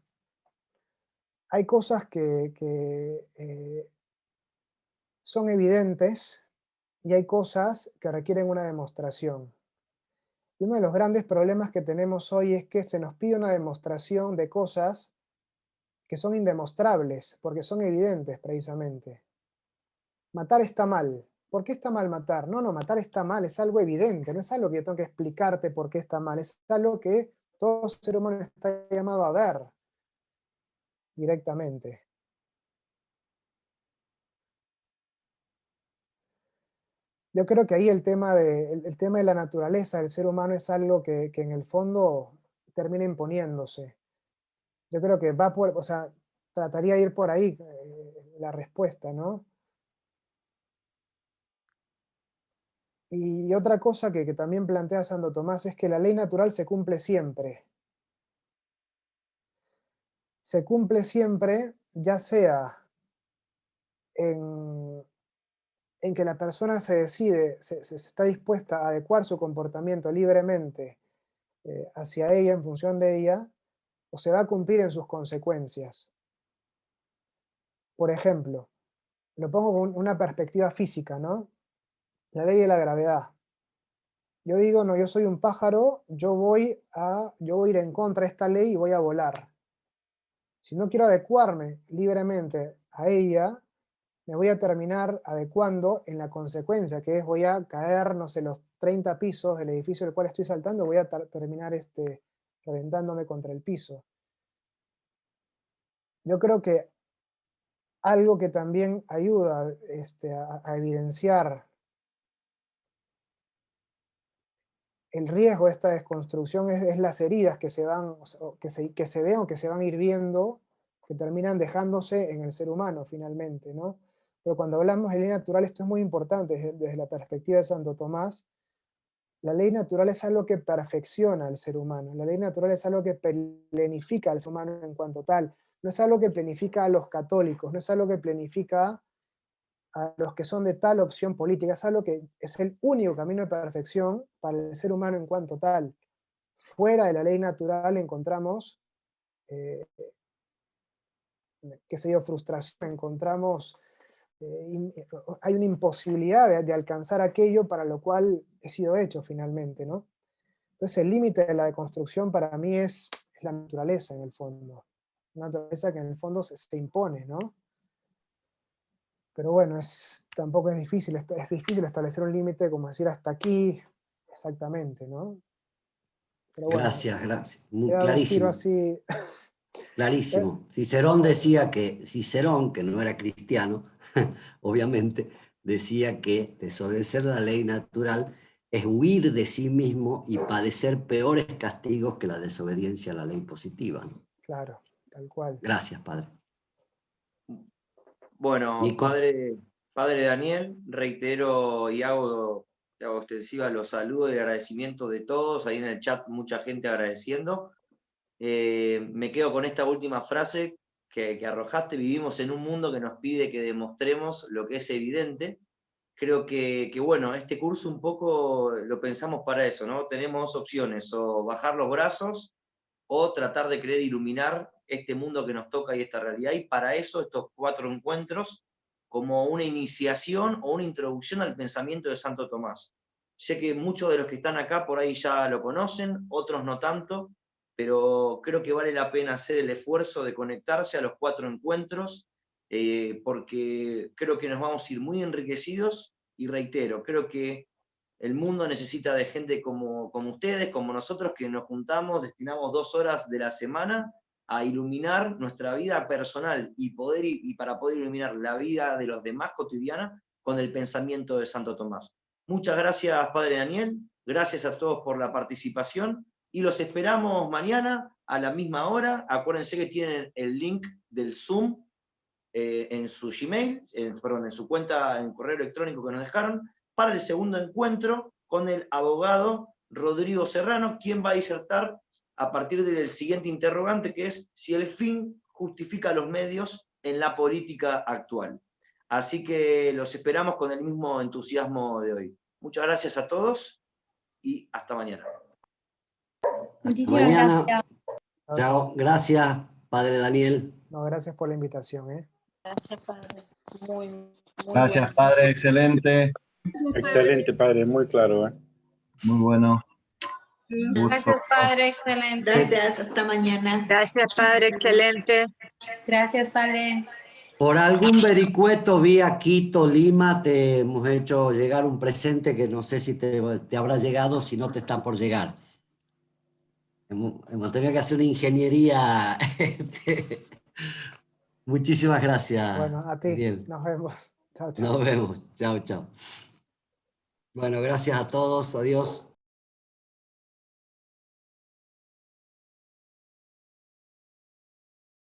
hay cosas que son evidentes y hay cosas que requieren una demostración. Y uno de los grandes problemas que tenemos hoy es que se nos pide una demostración de cosas que son indemostrables, porque son evidentes precisamente. Matar está mal. ¿Por qué está mal matar? No, matar está mal, es algo evidente, no es algo que yo tengo que explicarte por qué está mal, es algo que todo ser humano está llamado a ver directamente. Yo creo que ahí el tema de la naturaleza del ser humano es algo que en el fondo termina imponiéndose. Yo creo que va por, o sea, trataría de ir por ahí la respuesta, ¿no? Y otra cosa que también plantea Santo Tomás es que la ley natural se cumple siempre. Se cumple siempre, ya sea en, en que la persona se decide, se está dispuesta a adecuar su comportamiento libremente hacia ella, en función de ella, o se va a cumplir en sus consecuencias. Por ejemplo, lo pongo con una perspectiva física, ¿no? La ley de la gravedad. Yo digo, no, yo soy un pájaro, yo voy a ir en contra de esta ley y voy a volar. Si no quiero adecuarme libremente a ella, me voy a terminar adecuando en la consecuencia, que es voy a caer, no sé, los 30 pisos del edificio del cual estoy saltando, voy a terminar reventándome contra el piso. Yo creo que algo que también ayuda a evidenciar el riesgo de esta desconstrucción es las heridas que se van, o que se ven o que se van a ir viendo, que terminan dejándose en el ser humano finalmente, ¿no? Pero cuando hablamos de ley natural, esto es muy importante desde la perspectiva de Santo Tomás. La ley natural es algo que perfecciona al ser humano. La ley natural es algo que plenifica al ser humano en cuanto tal. No es algo que plenifica a los católicos, no es algo que plenifica a los que son de tal opción política, es algo que es el único camino de perfección para el ser humano en cuanto tal. Fuera de la ley natural encontramos, qué sé yo, frustración, encontramos, hay una imposibilidad de alcanzar aquello para lo cual he sido hecho finalmente, ¿no? Entonces el límite de la deconstrucción para mí es la naturaleza en el fondo, una naturaleza que en el fondo se impone, ¿no? Pero bueno, tampoco es difícil establecer un límite como decir hasta aquí exactamente, ¿no? Pero bueno, Gracias. he Muy dado un giro clarísimo. así. Clarísimo. Cicerón, que no era cristiano, obviamente, decía que desobedecer la ley natural es huir de sí mismo y padecer peores castigos que la desobediencia a la ley positiva, ¿no? Claro, tal cual. Gracias, padre. Bueno, Nico. padre Daniel, reitero y hago extensiva los saludos y el agradecimiento de todos. Ahí en el chat mucha gente agradeciendo. Me quedo con esta última frase que arrojaste. Vivimos en un mundo que nos pide que demostremos lo que es evidente. Creo que bueno, este curso un poco lo pensamos para eso, ¿no? Tenemos opciones, o bajar los brazos o tratar de querer iluminar este mundo que nos toca y esta realidad. Y para eso estos 4 encuentros como una iniciación o una introducción al pensamiento de Santo Tomás. Sé que muchos de los que están acá por ahí ya lo conocen, otros no tanto, pero creo que vale la pena hacer el esfuerzo de conectarse a los 4 encuentros, porque creo que nos vamos a ir muy enriquecidos y reitero, creo que el mundo necesita de gente como ustedes, como nosotros, que nos juntamos, destinamos 2 horas de la semana a iluminar nuestra vida personal y para poder iluminar la vida de los demás cotidiana con el pensamiento de Santo Tomás. Muchas gracias, Padre Daniel. Gracias a todos por la participación y los esperamos mañana a la misma hora. Acuérdense que tienen el link del Zoom en su Gmail, perdón, en su cuenta, en correo electrónico que nos dejaron, para el segundo encuentro con el abogado Rodrigo Serrano, quien va a disertar a partir del siguiente interrogante, que es si el fin justifica los medios en la política actual. Así que los esperamos con el mismo entusiasmo de hoy. Muchas gracias a todos y hasta mañana. Muchísimas Mañana. gracias. Chao. Gracias, padre Daniel. No, gracias por la invitación. Gracias, padre. Muy Gracias, bueno. padre, excelente. Excelente, padre, muy claro. Muy bueno. Gracias, padre, excelente. Gracias, hasta mañana. Gracias, padre, excelente. Gracias, padre. Por algún vericueto vía Quito, Lima, te hemos hecho llegar un presente que no sé si te habrá llegado, si no te está por llegar. Hemos tenido que hacer una ingeniería. Muchísimas gracias. Bueno, a ti. Bien. Nos vemos. Chao, chao. Nos vemos. Chao, chao. Bueno, gracias a todos. Adiós.